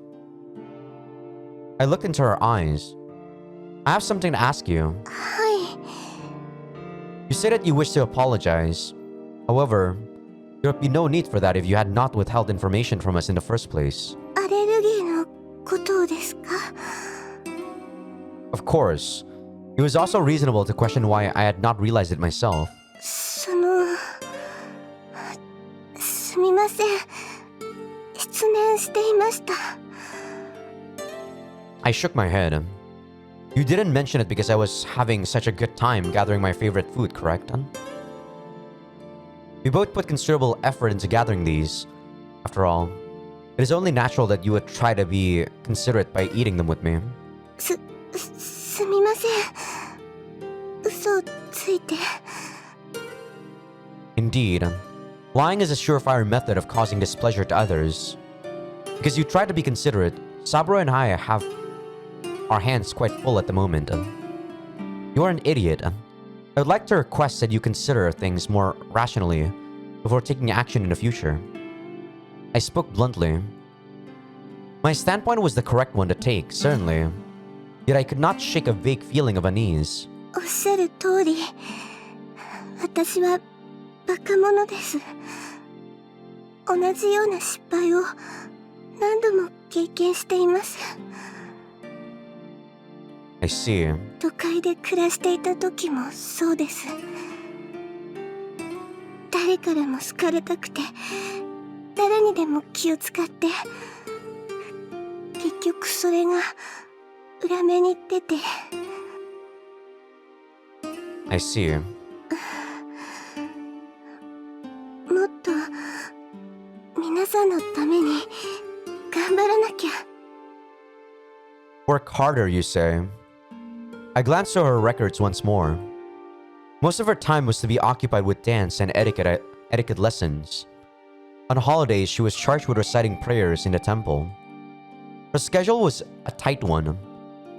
Speaker 1: I looked into her eyes. I have something to ask you.
Speaker 2: はい。
Speaker 1: You say that you wish to apologize. However, there would be no need for that if you had not withheld information from us in the first place.
Speaker 2: アレルギーのことですか？
Speaker 1: Of course, it was also reasonable to question why I had not realized it myself.
Speaker 2: すみません。失念していました。
Speaker 1: I shook my head. You didn't mention it because I was having such a good time gathering my favorite food, correct? We both put considerable effort into gathering these. After all, it is only natural that you would try to be considerate by eating them with me.
Speaker 2: すみません。嘘をついて。
Speaker 1: Indeed, lying is a surefire method of causing displeasure to others. Because you try to be considerate, Saburo and I have our hands quite full at the moment. You are an idiot. I would like to request that you consider things more rationally before taking action in the future. I spoke bluntly. My standpoint was the correct one to take, certainly. Yet I could not shake a vague feeling of unease.
Speaker 2: おっしゃる通り、私はバカ者です。同じような失敗を何度も経験しています。
Speaker 1: I see.
Speaker 2: 都会で暮らしていた時もそうです。誰からも好かれたくて、誰にでも気を使って、結局それが裏目に出て。
Speaker 1: I see.
Speaker 2: もっと皆さんのために頑張らなきゃ。
Speaker 1: Work harder, you say. I glanced through her records once more. Most of her time was to be occupied with dance and etiquette lessons. On holidays, she was charged with reciting prayers in the temple. Her schedule was a tight one.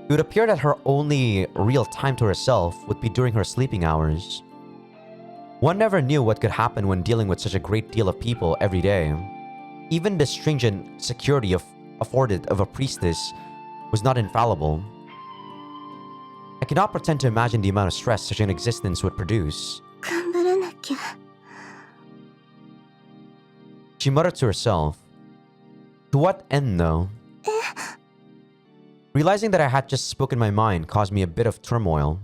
Speaker 1: It would appear that her only real time to herself would be during her sleeping hours. One never knew what could happen when dealing with such a great deal of people every day. Even the stringent security afforded of a priestess was not infallible. I cannot pretend to imagine the amount of stress such an existence would produce.
Speaker 2: 頑張らなきゃ。
Speaker 1: She muttered to herself. To what end, though? Realizing that I had just spoken my mind caused me a bit of turmoil.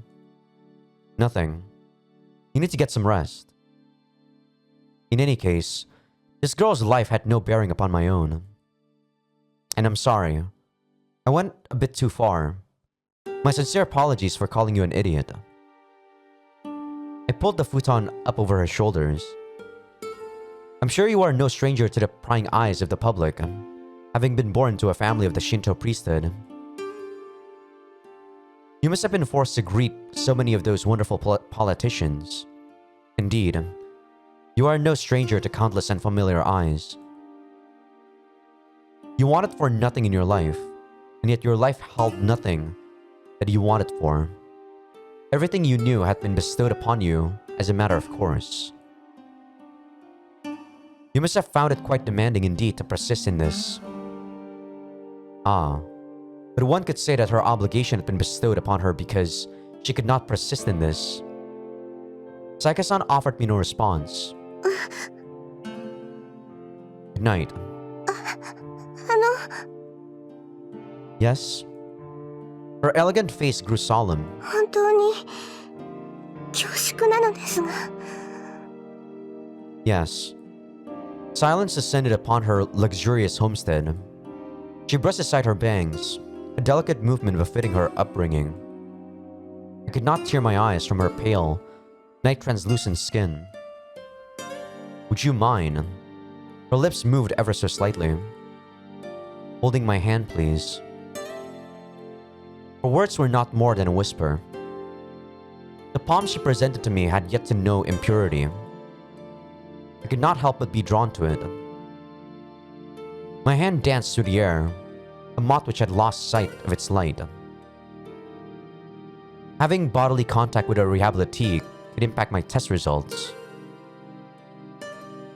Speaker 1: Nothing. You need to get some rest. In any case, this girl's life had no bearing upon my own. And I'm sorry. I went a bit too far. My sincere apologies for calling you an idiot. I pulled the futon up over her shoulders. I'm sure you are no stranger to the prying eyes of the public, having been born to a family of the Shinto priesthood. You must have been forced to greet so many of those wonderful politicians. Indeed, you are no stranger to countless unfamiliar eyes. You wanted for nothing in your life, and yet your life held nothing that you wanted for. Everything you knew had been bestowed upon you as a matter of course. You must have found it quite demanding indeed to persist in this. Ah, but one could say that her obligation had been bestowed upon her because she could not persist in this. Saika-san offered me no response. Good night. Yes? Her elegant face grew solemn.
Speaker 2: 本当に恐縮なのですが。
Speaker 1: Yes. Silence descended upon her luxurious homestead. She brushed aside her bangs, a delicate movement befitting her upbringing. I could not tear my eyes from her pale, night-translucent skin. Would you mind? Her lips moved ever so slightly. Holding my hand, please. Her words were not more than a whisper. The palm she presented to me had yet to know impurity. I could not help but be drawn to it. My hand danced through the air, a moth which had lost sight of its light. Having bodily contact with a rehabilitee could impact my test results.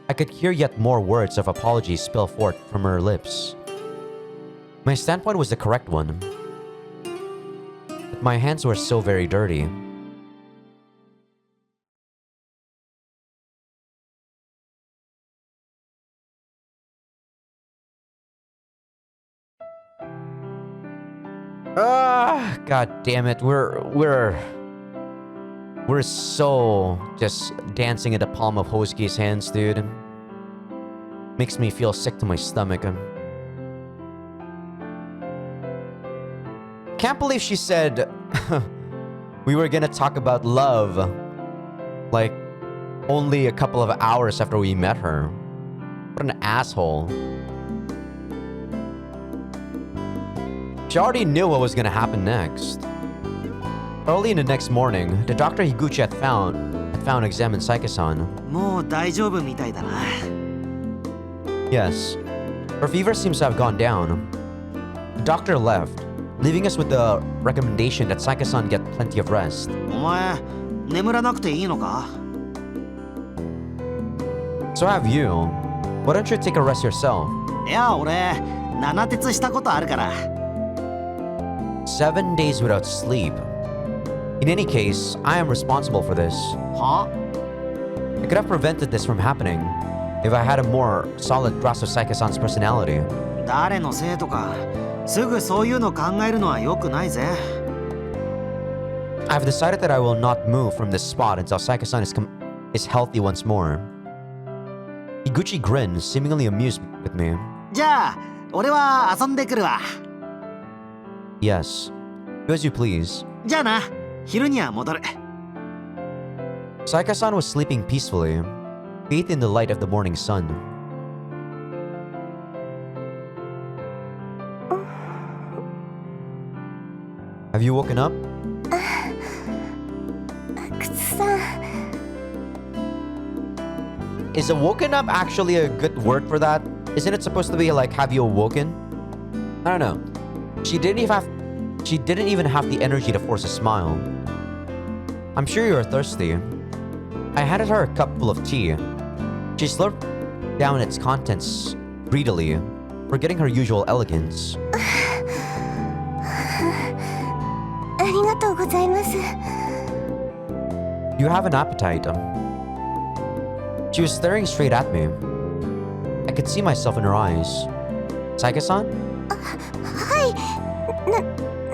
Speaker 1: I could hear yet more words of apology spill forth from her lips. My standpoint was the correct one. But my hands were so very dirty. God damn it. We're so just dancing in the palm of Hosuke's hands, dude. Makes me feel sick to my stomach. Can't believe she said we were gonna talk about love like only a couple of hours after we met her. What an asshole. She already knew what was gonna happen next. Early in the next morning, the doctor Higuchi had found examined Saika-san.
Speaker 4: もう大丈夫みたいだな。
Speaker 1: Yes, her fever seems to have gone down. The doctor left, leaving us with the recommendation that Saika-san get plenty of rest.
Speaker 4: お前、眠らなくていいのか?
Speaker 1: So have you. Why don't you take a rest yourself?
Speaker 4: いや、俺、7鉄したことあるから。
Speaker 1: 7 days without sleep. In any case, I am responsible for this.
Speaker 4: は?
Speaker 1: I could have prevented this from happening if I had a more solid grasp of Saika-san's personality.
Speaker 4: 誰のせいとか、すぐそういうの考えるのは良くないぜ。
Speaker 1: I've decided that I will not move from this spot until Saika-san is healthy once more. Higuchi grinned, seemingly amused with me.
Speaker 4: じゃあ、俺は遊んでくるわ。
Speaker 1: Yes, do as you please.
Speaker 4: じゃあな、昼には戻る。
Speaker 1: Saika-san was sleeping peacefully, bathed in the light of the morning sun. Have you woken up?
Speaker 2: 靴さん。
Speaker 1: Is a woken up actually a good word for that? Isn't it supposed to be like, have you awoken? I don't know. She didn't even have the energy to force a smile. I'm sure you're thirsty. I handed her a cup full of tea. She slurped down its contents greedily, forgetting her usual elegance.
Speaker 2: ありがとうございます。
Speaker 1: You have an appetite. She was staring straight at me. I could see myself in her eyes. Saika-san?
Speaker 2: はい。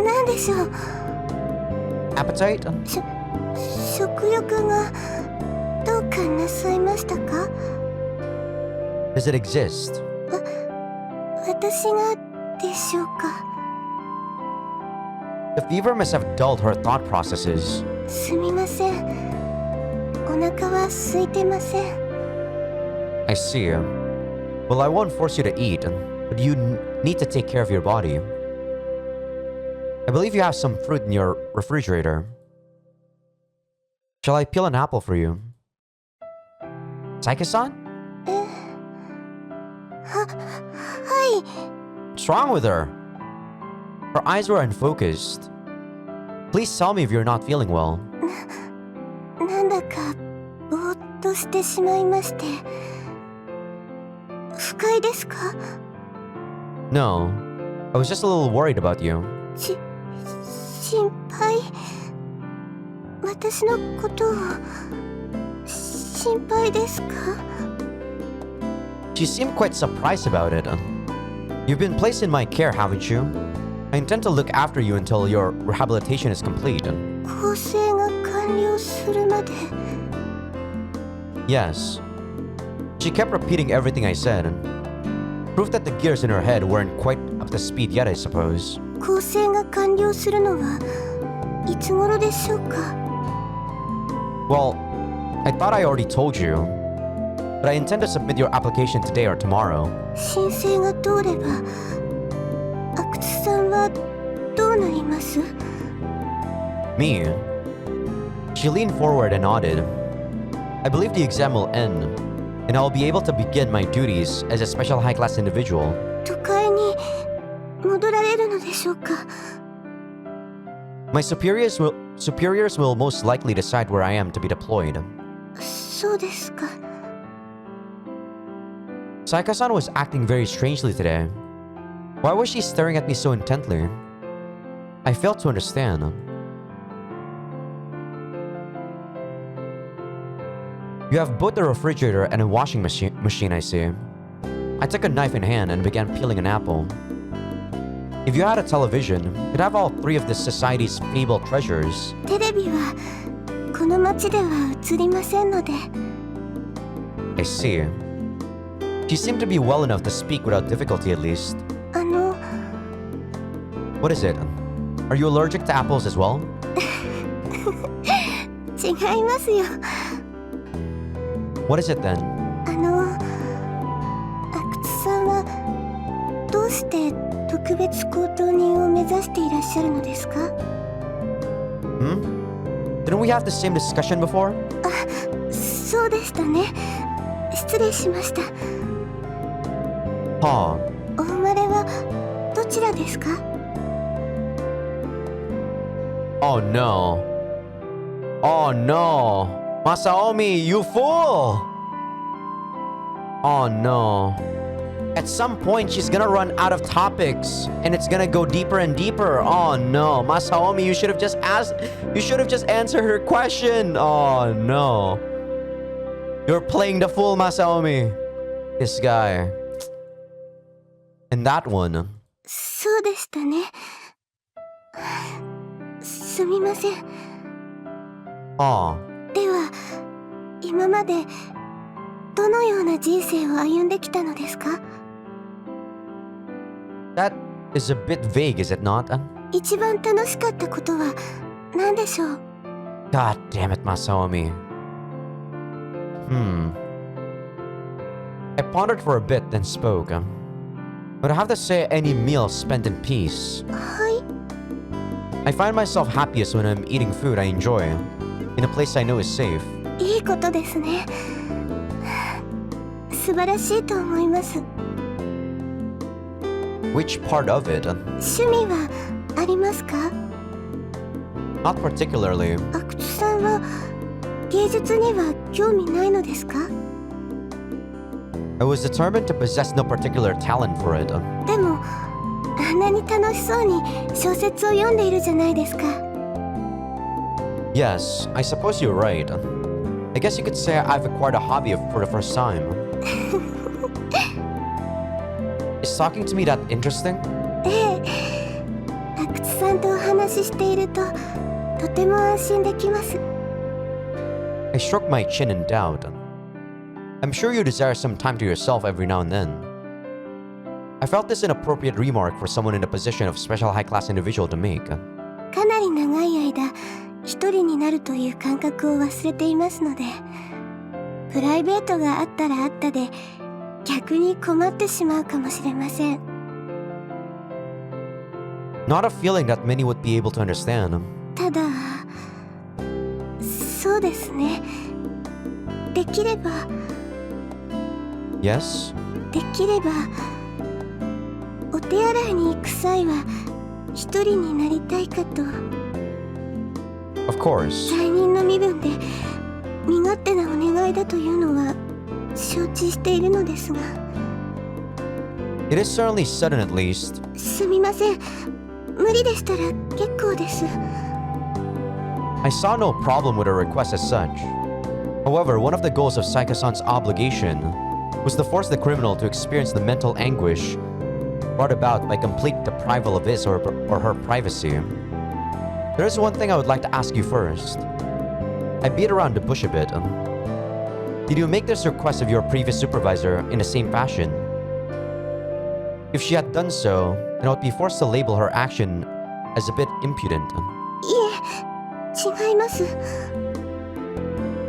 Speaker 2: なんでしょう。
Speaker 1: Appetite?
Speaker 2: 食欲がどうかなさいましたか？
Speaker 1: Does it exist?
Speaker 2: 私がでしょうか？
Speaker 1: The fever must have dulled her thought processes.
Speaker 2: すみません。お腹は空いてません。
Speaker 1: I see. Well, I won't force you to eat, but you need to take care of your body. I believe you have some fruit in your refrigerator. Shall I peel an apple for you? Saika-san?
Speaker 2: はい。
Speaker 1: What's wrong with her? Her eyes were unfocused. Please tell me if you're not feeling well.
Speaker 2: なんだかぼーっとしてしまいまして。不快ですか？
Speaker 1: No. I was just a little worried about you.
Speaker 2: 心配？私のことを心配ですか？
Speaker 1: She seemed quite surprised about it. You've been placed in my care, haven't you? I intend to look after you until your rehabilitation is complete.
Speaker 2: 更生が完了するまで。
Speaker 1: Yes. She kept repeating everything I said. Proof that the gears in her head weren't quite up to speed yet, I suppose.
Speaker 2: 更生が完了するのはいつ頃でしょうか？
Speaker 1: Well, I thought I already told you. But I intend to submit your application today or tomorrow.
Speaker 2: 申請が通れば阿久津さんはどうなります？
Speaker 1: Me? She leaned forward and nodded. I believe the exam will end, and I'll be able to begin my duties as a special high-class individual.
Speaker 2: 都会に戻られるのでしょうか？
Speaker 1: My superiors will most likely decide where I am to be deployed.
Speaker 2: そうですか。
Speaker 1: Saika-san was acting very strangely today. Why was she staring at me so intently? I failed to understand. You have both a refrigerator and a washing machine, I see. I took a knife in hand and began peeling an apple. If you had a television, you'd have all three of this society's fabled treasures.
Speaker 2: テレビはこの街では映りませんので。
Speaker 1: I see. She seemed to be well enough to speak without difficulty at least. What is it? Are you allergic to apples as well?
Speaker 2: 違いますよ。
Speaker 1: What is it then?
Speaker 2: 阿久津さんはどうして特別高等人を目指していらっしゃるのですか？
Speaker 1: Didn't we have the same discussion before?
Speaker 2: そうでしたね。失礼しました。
Speaker 1: Huh.
Speaker 2: お生まれはどちらですか？
Speaker 1: Oh no. Oh no. Masaomi, you fool! Oh no. At some point, she's gonna run out of topics, and it's gonna go deeper and deeper. Oh no. Masaomi, you should have just answered her question. Oh no. You're playing the fool, Masaomi. This guy. And that one.
Speaker 2: そうでしたね。すみません。
Speaker 1: Oh.
Speaker 2: では、今までどのような人生を歩んできたのですか？
Speaker 1: That is a bit vague, is it not?
Speaker 2: 一番楽しかったことは何でしょう？
Speaker 1: God damn it, Masaomi. I pondered for a bit, then spoke. But I have to say, any meal spent in peace.
Speaker 2: はい。
Speaker 1: I find myself happiest when I'm eating food I enjoy, in a place I know is safe.
Speaker 2: いいことですね。素晴らしいと思います。
Speaker 1: Which part of it?
Speaker 2: 趣味はありますか？
Speaker 1: Not particularly.
Speaker 2: 阿久津さんは芸術には興味ないのですか？
Speaker 1: I was determined to possess no particular talent for it.
Speaker 2: でも、あんなに楽しそうに小説を読んでいるじゃないですか。
Speaker 1: Yes, I suppose you're right. I guess you could say I've acquired a hobby for the first time. Is talking to me that interesting?
Speaker 2: ええ、阿久津さんとお話ししているととても安心できます。
Speaker 1: I stroked my chin in doubt. I'm sure you desire some time to yourself every now and then. I felt this an appropriate remark for someone in a position of special high-class individual to make.
Speaker 2: かなり長い間一人になるという感覚を忘れていますので、プライベートがあったらあったで逆に困ってしまうかもしれません。
Speaker 1: Not a feeling that many would be able to understand.
Speaker 2: ただ、そうですね。できれば、
Speaker 1: Yes?
Speaker 2: できればお手洗いに行く際は一人になりたいかと。
Speaker 1: Of course.
Speaker 2: 罪人の身分で身勝手なお願いだというのは承知しているのですが。
Speaker 1: It is certainly sudden at least.
Speaker 2: すみません。無理でしたら結構です。
Speaker 1: I saw no problem with her request as such. However, one of the goals of Saika-san's obligation was to force the criminal to experience the mental anguish brought about by complete deprival of his or her privacy. There is one thing I would like to ask you first. I beat around the bush a bit. Did you make this request of your previous supervisor in the same fashion? If she had done so, then I would be forced to label her action as a bit impudent.
Speaker 2: いえ、違います。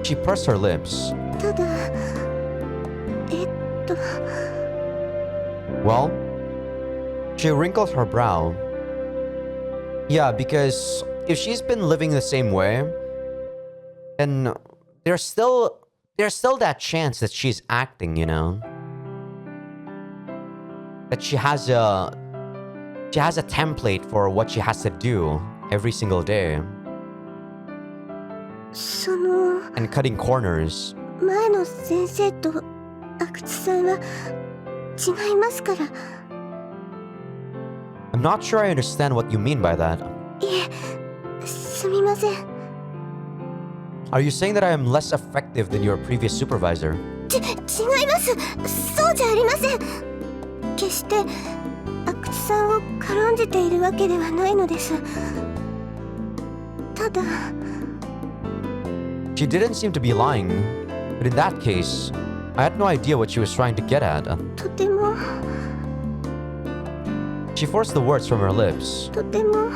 Speaker 1: She pursed her lips.
Speaker 2: ただ、
Speaker 1: Well, she wrinkled her brow. Yeah, because if she's been living the same way, then there's still that chance that she's acting, you know? That she has a template for what she has to do every single day.
Speaker 2: その
Speaker 1: And cutting corners.
Speaker 2: 前の先生と阿久津さんは違いますから。
Speaker 1: I'm not sure I understand what you mean by that.
Speaker 2: いえ、すみません。
Speaker 1: Are you saying that I am less effective than your previous supervisor?
Speaker 2: 違います。そうじゃありません。決して阿久津さんを軽んじているわけではないのです。ただ
Speaker 1: She didn't seem to be lying, but in that case, I had no idea what she was trying to get at.
Speaker 2: とても
Speaker 1: She forced the words from her lips.
Speaker 2: とても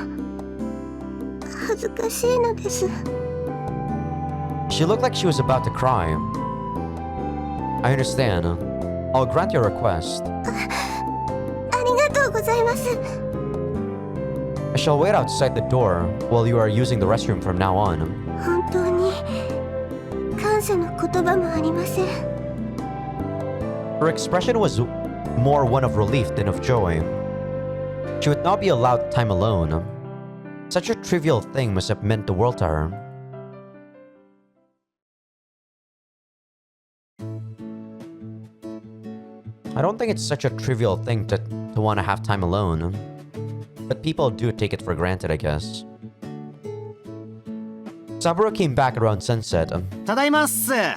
Speaker 2: 恥ずかしいのです。
Speaker 1: She looked like she was about to cry. I understand. I'll grant your request.
Speaker 2: ありがとうございます。
Speaker 1: I shall wait outside the door while you are using the restroom from now on.
Speaker 2: 本当に感謝の言葉もありません。
Speaker 1: Her expression was more one of relief than of joy. She would not be allowed time alone. Such a trivial thing must have meant the world to her. I don't think it's such a trivial thing to want to have time alone. But people do take it for granted, I guess. Saburo came back around sunset.
Speaker 4: ただいまっす。
Speaker 2: おかえ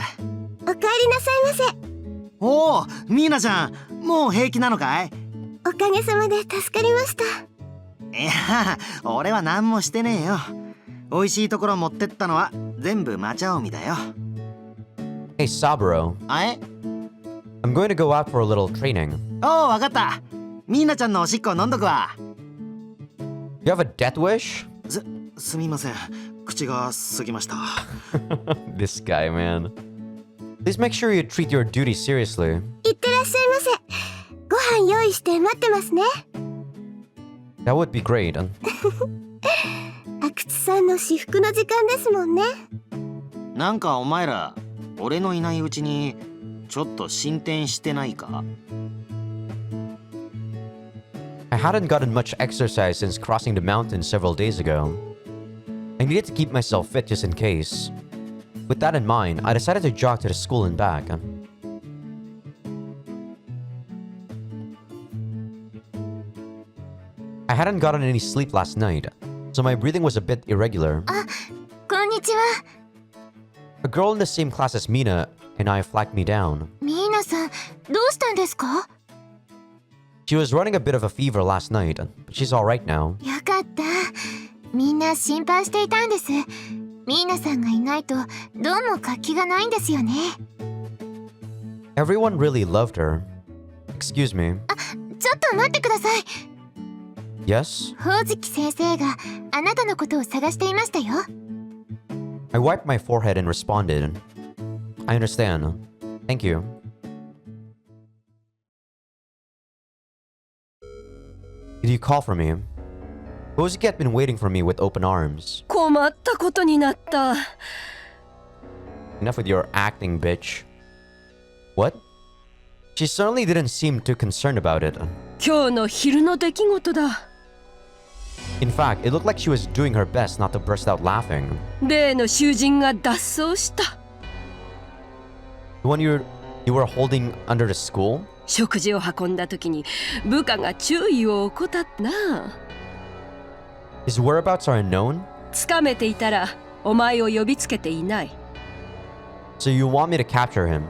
Speaker 2: りなさいませ。
Speaker 4: おお、ミーナちゃん、もう平気なのかい？
Speaker 2: おかげさまで助かりました。
Speaker 4: いや、俺は何もしてねえよ。美味しいところ持ってったのは全部マチャオミだよ。
Speaker 1: Hey, Saburo.
Speaker 4: あえ？
Speaker 1: I'm going to go out for a little training.
Speaker 4: おお、わかった。ミーナちゃんのおしっこ飲んどくわ。
Speaker 1: You have a death wish?
Speaker 4: すみません。口が過ぎました。
Speaker 1: This guy, man. Please make sure you treat your duty seriously.
Speaker 2: いってらっしゃいませ。ご飯用意して待ってますね。
Speaker 1: That would be great.
Speaker 2: 阿久津さんの至福の時間ですもんね。
Speaker 4: なんかお前ら、俺のいないうちにちょっと進展してないか？
Speaker 1: I hadn't gotten much exercise since crossing the mountain several days ago. I needed to keep myself fit just in case. With that in mind, I decided to jog to the school and back. I hadn't gotten any sleep last night, so my breathing was a bit irregular.
Speaker 2: こんにちは。
Speaker 1: A girl in the same class as Mina and I flagged me down.
Speaker 2: ミーナさん、どうしたんですか？
Speaker 1: She was running a bit of a fever last night, but she's alright now.
Speaker 2: よかった。みんな心配していたんです。ミーナさんがいないとどうも活気がないんですよね。
Speaker 1: Everyone really loved her. Excuse me.
Speaker 2: ちょっと待ってください。
Speaker 1: Yes?
Speaker 2: ほおずき先生があなたのことを探していましたよ。
Speaker 1: I wiped my forehead and responded. I understand. Thank you. Did you call for me? Hozuki had been waiting for me with open arms.
Speaker 5: 困ったことになった。
Speaker 1: Enough with your acting, bitch. What? She certainly didn't seem too concerned about it.
Speaker 5: 今日の昼の出来事だ。
Speaker 1: In fact, it looked like she was doing her best not to burst out laughing.
Speaker 5: 例の囚人が脱走した。
Speaker 1: The one you were holding under the school?
Speaker 5: 食事を運んだ時に部下が注意を怠ったな。
Speaker 1: His whereabouts are unknown?
Speaker 5: つかめていたらお前を呼びつけていない。
Speaker 1: So you want me to capture him?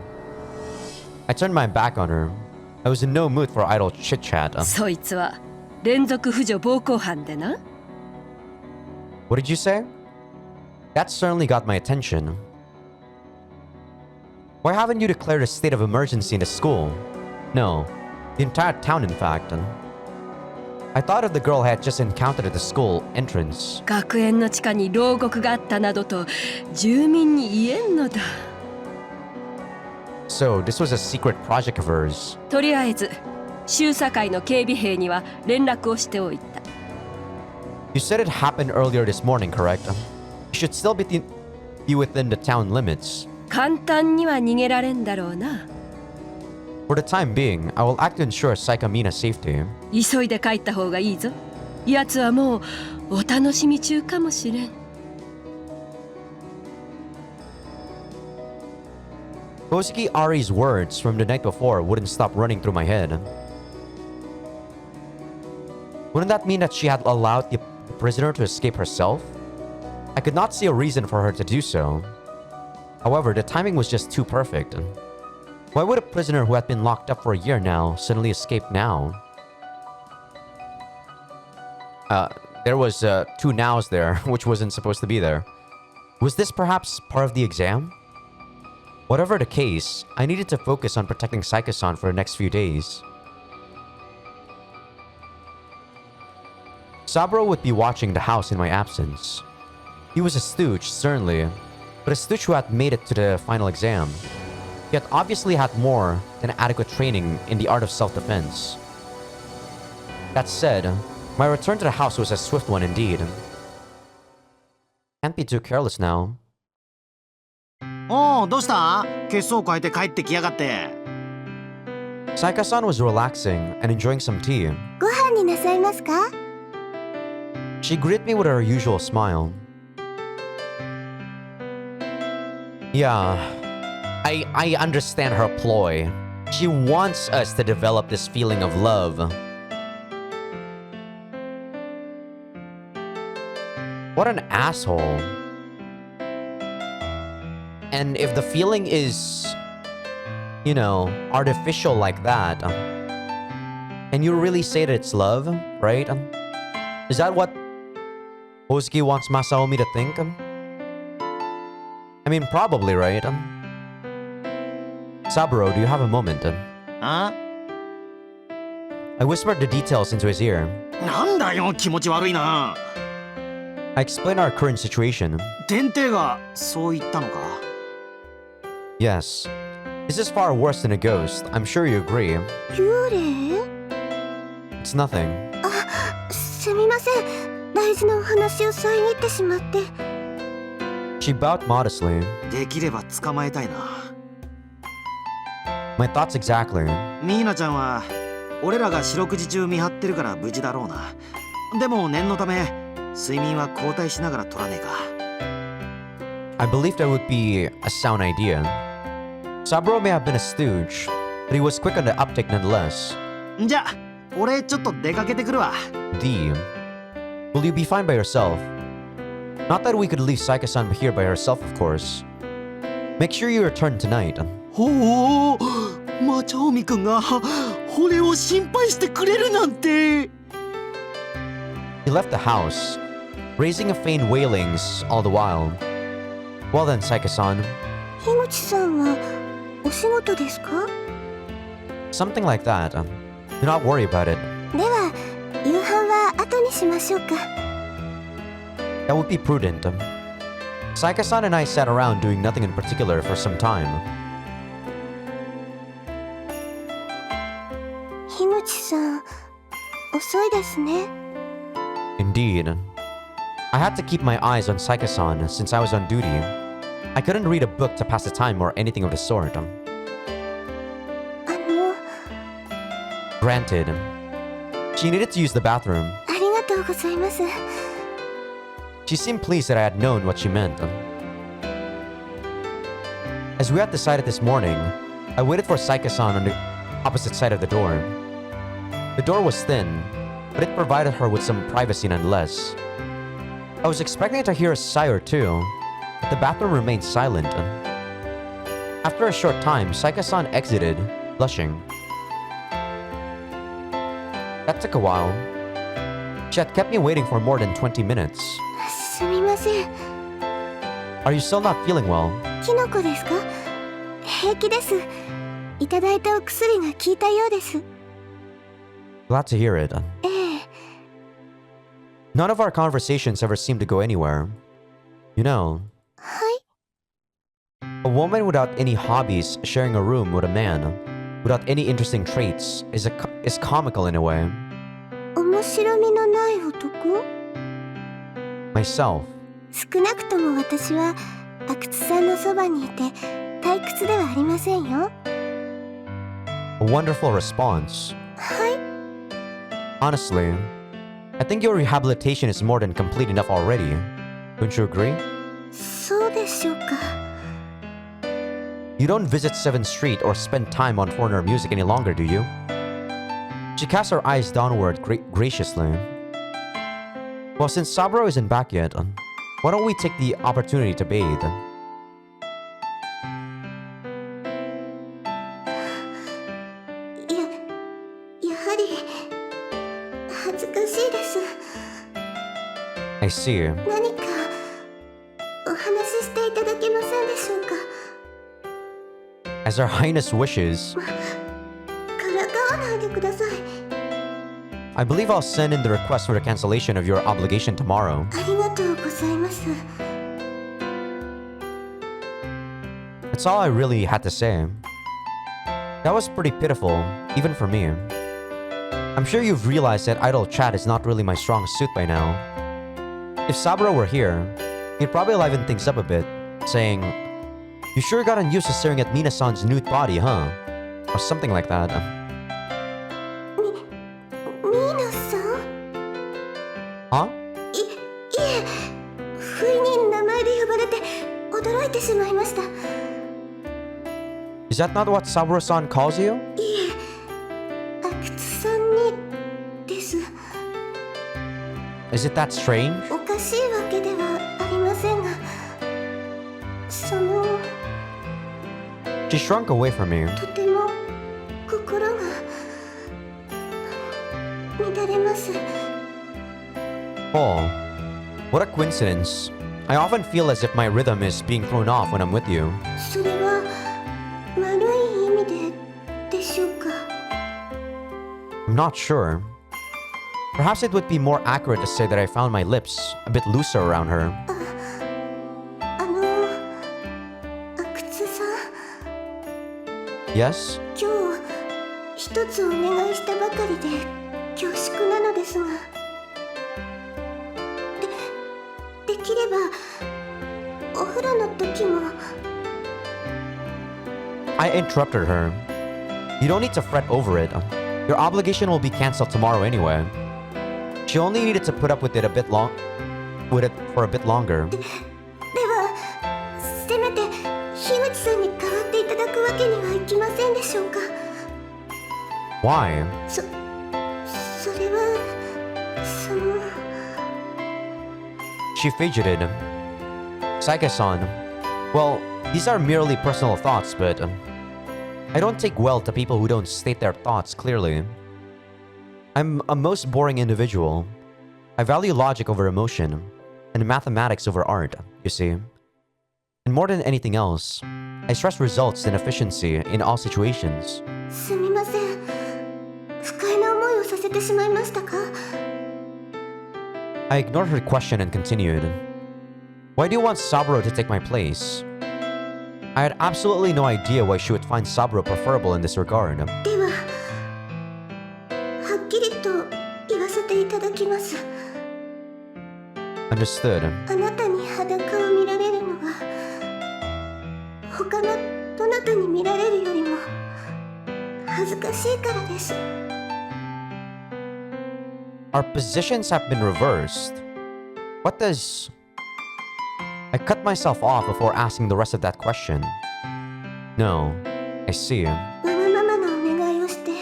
Speaker 1: I turned my back on her. I was in no mood for idle chit-chat.
Speaker 5: そいつは連続婦女暴行犯でな。
Speaker 1: What did you say? That certainly got my attention. Why haven't you declared a state of emergency in the school? No, the entire town in fact. I thought if the girl had just encountered at the school entrance.
Speaker 5: 学園の地下に牢獄があったなどと住民に言えんのだ。
Speaker 1: So, this was a secret project of hers.
Speaker 5: とりあえず州境の警備兵には連絡をしておいた。
Speaker 1: You said it happened earlier this morning, correct? You should still be within the town limits.
Speaker 5: 簡単には逃げられんだろうな。
Speaker 1: For the time being, I will act to ensure Saikamina's safety.
Speaker 5: 急いで帰った方がいいぞ。奴はもうお楽しみ中かもしれん。
Speaker 1: Kosuke Ari's words from the night before wouldn't stop running through my head. Wouldn't that mean that she had allowed the prisoner to escape herself? I could not see a reason for her to do so. However, the timing was just too perfect. Why would a prisoner who had been locked up for a year now suddenly escape now? There was two nows there, which wasn't supposed to be there. Was this perhaps part of the exam? Whatever the case, I needed to focus on protecting Saika-san for the next few days. Saburo would be watching the house in my absence. He was a stooge, certainly, but a stooge who had made it to the final exam. He had obviously had more than adequate training in the art of self-defense. That said, my return to the house was a swift one indeed. Can't be too careless now.
Speaker 4: おお、どうした？血相変えて帰ってきやがって。
Speaker 1: Saika-san was relaxing and enjoying some tea.
Speaker 2: ご飯になさいますか？
Speaker 1: She greeted me with her usual smile. Yeah, I understand her ploy. She wants us to develop this feeling of love. What an asshole. And if the feeling is, you know, artificial like that, and you really say that it's love, right? Is that what Kosuke wants Masaomi to think? I mean, probably, right? Saburo, do you have a moment?
Speaker 4: あ？
Speaker 1: I whispered the details into his ear.
Speaker 4: なんだよ、気持ち悪いな。
Speaker 1: I explained our current situation.
Speaker 4: 天帝がそう言ったのか。
Speaker 1: Yes. This is far worse than a ghost. I'm sure you agree.
Speaker 2: 幽霊？
Speaker 1: It's nothing.
Speaker 2: すみません。大事なお話を遮ってしまって。
Speaker 1: She bowed modestly.
Speaker 4: できれば捕まえたいな。
Speaker 1: My thoughts exactly.
Speaker 4: ミーナちゃんは俺らが四六時中見張ってるから無事だろうな。でも念のため睡眠は交代しながら取らねえか。
Speaker 1: I believed that would be a sound idea. Saburo may have been a stooge, but he was quick on the uptake nonetheless.
Speaker 4: じゃあ俺ちょっと出かけてくるわ。
Speaker 1: D. Will you be fine by yourself? Not that we could leave Saika-san here by herself, of course. Make sure you return tonight.
Speaker 4: ほう、マチャオミくんが俺を心配してくれるなんて。
Speaker 1: He left the house, raising a faint wailings all the while. Well then, Saika-san.
Speaker 2: 樋口さんはお仕事ですか？
Speaker 1: Something like that. Do not worry about it.
Speaker 2: では夕飯は後にしましょうか。
Speaker 1: That would be prudent. Saika-san and I sat around doing nothing in particular for some time.
Speaker 2: 樋口さん、遅いですね。
Speaker 1: Indeed. I had to keep my eyes on Saika-san since I was on duty. I couldn't read a book to pass the time or anything of the sort. Granted. She needed to use the bathroom.
Speaker 2: ありがとうございます。
Speaker 1: She seemed pleased that I had known what she meant. As we had decided this morning, I waited for Saika-san on the opposite side of the door. The door was thin, but it provided her with some privacy nonetheless. I was expecting to hear a sigh or two, but the bathroom remained silent. After a short time, Saika-san exited, blushing. That took a while. She had kept me waiting for more than 20 minutes.
Speaker 2: すみません。
Speaker 1: Are you still not feeling well?
Speaker 2: キノコですか？平気です。いただいたお薬が効いたようです。
Speaker 1: Glad to hear it.
Speaker 2: ええ。
Speaker 1: None of our conversations ever seemed to go anywhere. You know,
Speaker 2: はい。
Speaker 1: a woman without any hobbies sharing a room with a man without any interesting traits is comical in a way.
Speaker 2: 面白みのない男？
Speaker 1: Myself,
Speaker 2: 少なくとも私は阿久津さんのそばにいて退屈ではありませんよ。
Speaker 1: a wonderful response.
Speaker 2: はい。
Speaker 1: Honestly, I think your rehabilitation is more than complete enough already. Don't you agree?
Speaker 2: そうでしょうか。
Speaker 1: You don't visit 7th Street or spend time on foreigner music any longer, do you? She cast her eyes downward graciously. Well, since Saburo isn't back yet, why don't we take the opportunity to bathe?
Speaker 2: やはり恥ずかしいです。
Speaker 1: I see.
Speaker 2: 何かお話ししていただけませんでしょうか。
Speaker 1: As Her Highness wishes,
Speaker 2: からかわないでください。
Speaker 1: I believe I'll send in the request for the cancellation of your obligation tomorrow.
Speaker 2: ありがとうございます。
Speaker 1: That's all I really had to say. That was pretty pitiful, even for me. I'm sure you've realized that idle chat is not really my strong suit by now. If Saburo were here, he'd probably liven things up a bit, saying, "You sure gotten used to staring at Mina-san's nude body, huh?" Or something like that.
Speaker 2: ミーナさん？
Speaker 1: Huh?
Speaker 2: いえ、不意に名前で呼ばれて驚いてしまいました。
Speaker 1: Is that not what Saburo-san calls you?
Speaker 2: いえ、阿久津さんにです。
Speaker 1: Is it that strange?
Speaker 2: おかしいわけではありませんが、その
Speaker 1: She shrunk away from me.
Speaker 2: とても心が乱れます。
Speaker 1: Oh, what a coincidence. I often feel as if my rhythm is being thrown off when I'm with you.
Speaker 2: それは悪い意味でしょうか。
Speaker 1: I'm not sure. Perhaps it would be more accurate to say that I found my lips a bit looser around her.
Speaker 2: 阿久津さん、
Speaker 1: Yes?
Speaker 2: 今日一つお願いしたばかりで恐縮なのですが、できればお風呂の時も。
Speaker 1: I interrupted her. You don't need to fret over it. Your obligation will be cancelled tomorrow anyway. She only needed to put up with it for a bit longer.
Speaker 2: ではせめて樋口さんに代わっていただくわけにはいきませんでしょうか。
Speaker 1: Why?
Speaker 2: それはその
Speaker 1: She fidgeted. Saika-san. Well, these are merely personal thoughts, but I don't take well to people who don't state their thoughts clearly. I'm a most boring individual. I value logic over emotion, and mathematics over art, you see. And more than anything else, I stress results and efficiency in all situations.
Speaker 2: すみません。不快な思いをさせてしまいましたか？
Speaker 1: I ignored her question and continued. Why do you want Saburo to take my place? I had absolutely no idea why she would find Saburo preferable in this regard.
Speaker 2: でははっきりと言わせていただきます。
Speaker 1: Understood.
Speaker 2: あなたに裸を見られるのは他のどなたに見られるよりも恥ずかしいからです。
Speaker 1: Our positions have been reversed. What does... I cut myself off before asking the rest of that question. No, I see.
Speaker 2: わがままなお願いをして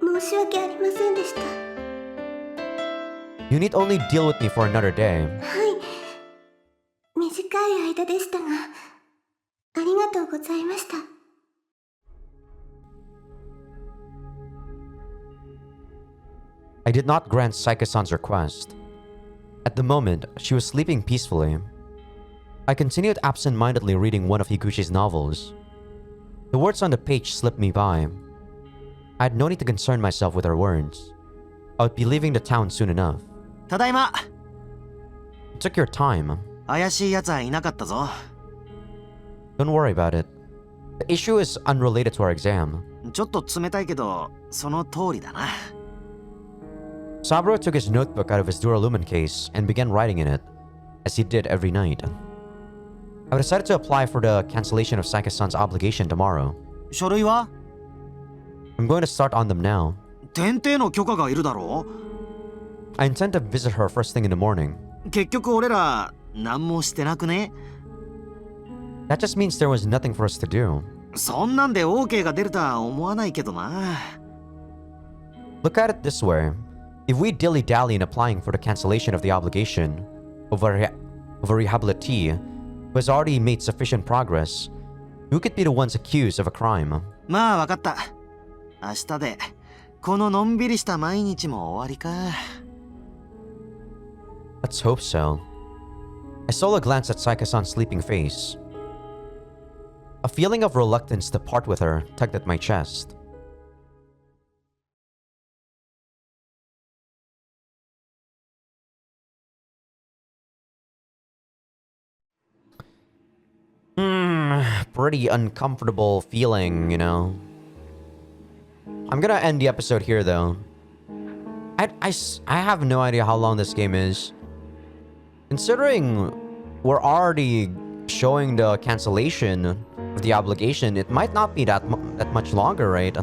Speaker 2: 申し訳ありませんでした。
Speaker 1: You need only deal with me for another day.
Speaker 2: はい、短い間でしたがありがとうございました。
Speaker 1: I did not grant Saika-san's request. At the moment, she was sleeping peacefully. I continued absent-mindedly reading one of Higuchi's novels. The words on the page slipped me by. I had no need to concern myself with her words. I would be leaving the town soon enough.
Speaker 4: ただいま。
Speaker 1: It took your time.
Speaker 4: 怪しい奴はいなかったぞ。
Speaker 1: Don't worry about it. The issue is unrelated to our exam.
Speaker 4: ちょっと冷たいけど、その通りだな。
Speaker 1: Saburo took his notebook out of his Duralumin case and began writing in it, as he did every night. I decided to apply for the cancellation of Saika-san's obligation tomorrow.
Speaker 4: 書類は？
Speaker 1: I'm going to start on them now.
Speaker 4: 天帝の許可がいるだろ
Speaker 1: I intend to visit her first thing in the morning.
Speaker 4: う？結局俺ら何もしてなくね？
Speaker 1: That just means there was nothing for us to do.
Speaker 4: そんなんで OK が出るとは思わないけどな。
Speaker 1: Look at it this way. If we dilly-dally in applying for the cancellation of the obligation of a rehabilitee who has already made sufficient progress, who could be the ones accused of a crime?
Speaker 4: まあわかった。明日でこののんびりした毎日も終わりか。
Speaker 1: Let's hope so. I stole a glance at Saika-san's sleeping face. A feeling of reluctance to part with her tugged at my chest. Pretty uncomfortable feeling, you know. I'm gonna end the episode here, though. I have no idea how long this game is. Considering we're already showing the cancellation of the obligation, it might not be that much longer, right?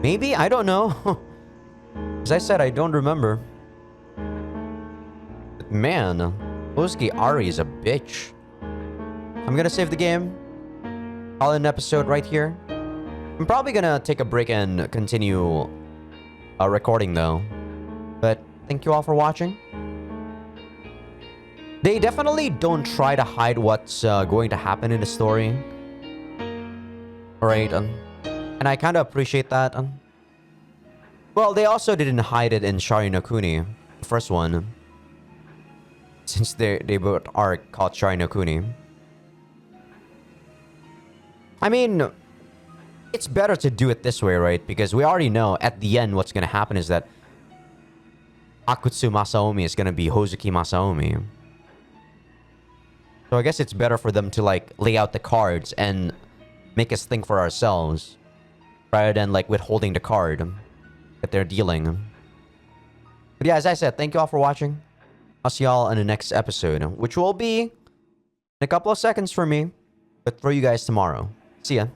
Speaker 1: Maybe? I don't know. As I said, I don't remember. But man, Osuke Ari is a bitch. I'm gonna save the game. Call it an episode right here. I'm probably gonna take a break and continue recording though. But thank you all for watching. They definitely don't try to hide what's going to happen in the story. Alright, and I kind of appreciate that. Well, they also didn't hide it in Sharin no Kuni, the first one. Since they both are called Sharin no Kuni. I mean, it's better to do it this way, right? Because we already know at the end what's going to happen is that Akutsu Masaomi is going to be Hozuki Masaomi. So I guess it's better for them to like lay out the cards and make us think for ourselves rather than like withholding the card that they're dealing. But yeah, as I said, thank you all for watching. I'll see y'all in the next episode, which will be in a couple of seconds for me, but for you guys tomorrow. See ya.